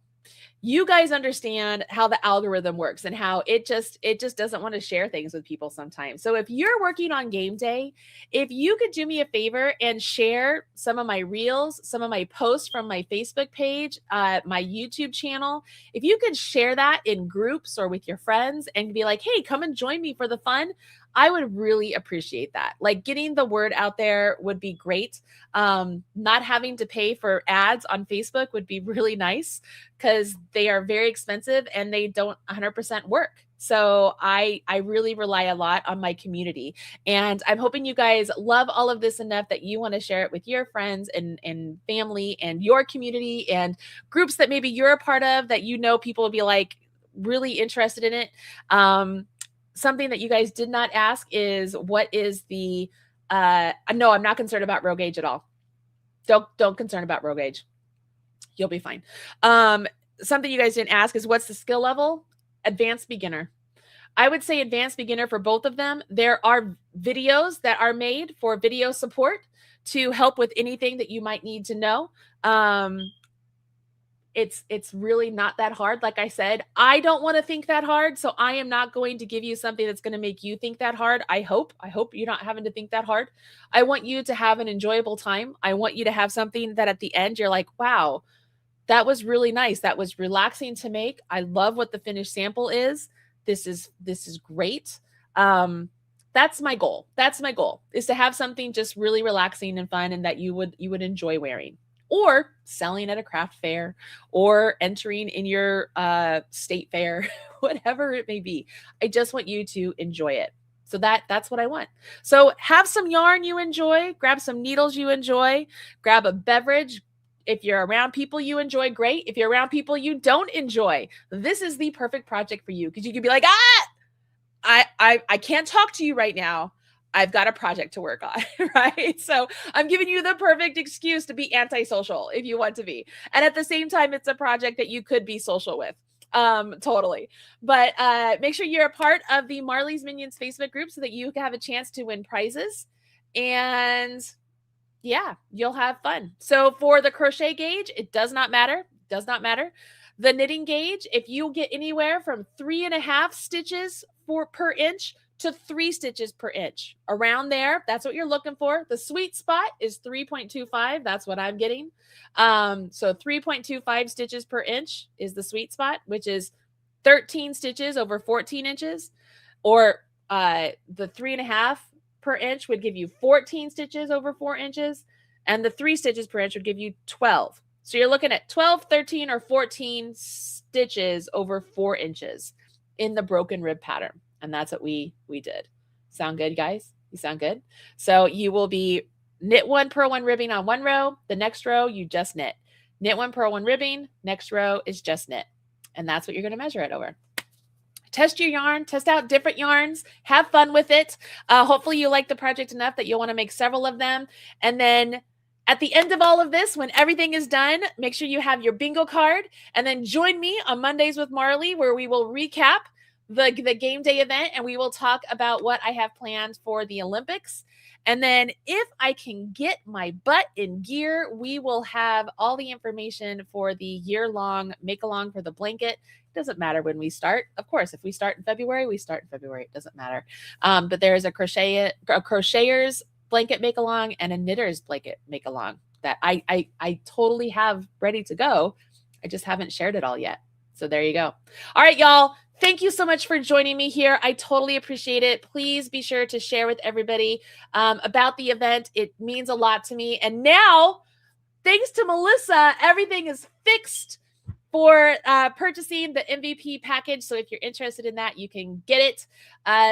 You guys understand how the algorithm works and how it just doesn't want to share things with people sometimes. So if you're working on game day, if you could do me a favor and share some of my reels, some of my posts from my Facebook page, my YouTube channel, if you could share that in groups or with your friends and be like, hey, come and join me for the fun, I would really appreciate that. Like, getting the word out there would be great. Not having to pay for ads on Facebook would be really nice, because they are very expensive and they don't 100% work. So I really rely a lot on my community, and I'm hoping you guys love all of this enough that you want to share it with your friends and family and your community and groups that maybe you're a part of, that you know people will be like really interested in it. Something that you guys did not ask is, what is the, no, I'm not concerned about row gauge at all. Don't concern about row gauge. You'll be fine. Something you guys didn't ask is, what's the skill level? Advanced beginner. I would say advanced beginner for both of them. There are videos that are made for video support to help with anything that you might need to know. It's really not that hard. Like I said, I don't want to think that hard, so I am not going to give you something that's going to make you think that hard. I hope you're not having to think that hard. I want you to have an enjoyable time. I want you to have something that at the end you're like, wow, that was really nice. That was relaxing to make. I love what the finished sample is. This is great. that's my goal. That's my goal, is to have something just really relaxing and fun and that you would enjoy wearing, or selling at a craft fair, or entering in your state fair, whatever it may be. I just want you to enjoy it. So that's what I want. So have some yarn you enjoy, grab some needles you enjoy, grab a beverage. If you're around people you enjoy, great. If you're around people you don't enjoy, this is the perfect project for you, because you can be like, I can't talk to you right now. I've got a project to work on, right? So I'm giving you the perfect excuse to be antisocial if you want to be. And at the same time, it's a project that you could be social with. Totally. But make sure you're a part of the Marley's Minions Facebook group so that you have a chance to win prizes. And yeah, you'll have fun. So for the crochet gauge, it does not matter. Does not matter. The knitting gauge, if you get anywhere from 3.5 stitches per inch to 3 stitches per inch, around there, that's what you're looking for. The sweet spot is 3.25. That's what I'm getting. So 3.25 stitches per inch is the sweet spot, which is 13 stitches over 14 inches, or the 3.5 per inch would give you 14 stitches over 4 inches, and the 3 stitches per inch would give you 12. So you're looking at 12, 13, or 14 stitches over 4 inches in the broken rib pattern. And that's what we did. Sound good, guys? You sound good? So you will be knit 1, purl 1, ribbing on one row. The next row, you just knit. Knit 1, purl 1, ribbing. Next row is just knit. And that's what you're going to measure it over. Test your yarn, test out different yarns, have fun with it. Hopefully you like the project enough that you'll want to make several of them. And then at the end of all of this, when everything is done, make sure you have your bingo card, and then join me on Mondays with Marley, where we will recap the game day event, and we will talk about what I have planned for the Olympics. And then if I can get my butt in gear, we will have all the information for the year-long make-along for the blanket. It doesn't matter when we start. Of course, if we start in February, we start in February. It doesn't matter. But there is a crocheter's blanket make-along and a knitter's blanket make-along that I totally have ready to go. I just haven't shared it all yet. So there you go. All right, y'all. Thank you so much for joining me here. I totally appreciate it. Please be sure to share with everybody about the event. It means a lot to me. And now, thanks to Melissa, everything is fixed for purchasing the MVP package. So if you're interested in that, you can get it.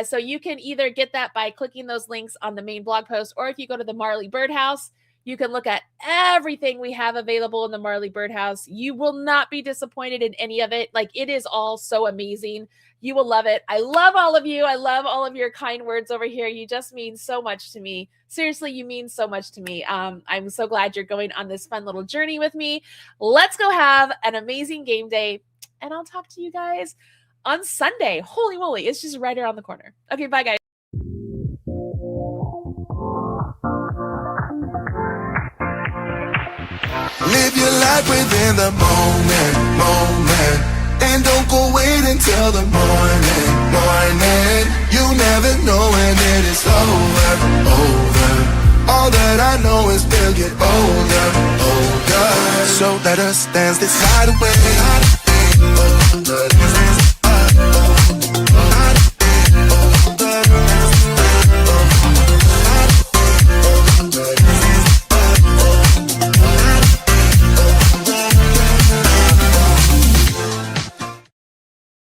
So you can either get that by clicking those links on the main blog post, or if you go to the Marley Birdhouse, you can look at everything we have available in the Marley Birdhouse. You will not be disappointed in any of it. Like, it is all so amazing. You will love it. I love all of you. I love all of your kind words over here. You just mean so much to me. Seriously, you mean so much to me. I'm so glad you're going on this fun little journey with me. Let's go have an amazing game day, and I'll talk to you guys on Sunday. Holy moly, it's just right around the corner. Okay, bye, guys. Live your life within the moment, and don't go wait until the morning. You never know when it is over. All that I know is we'll get older. So let us dance this night away.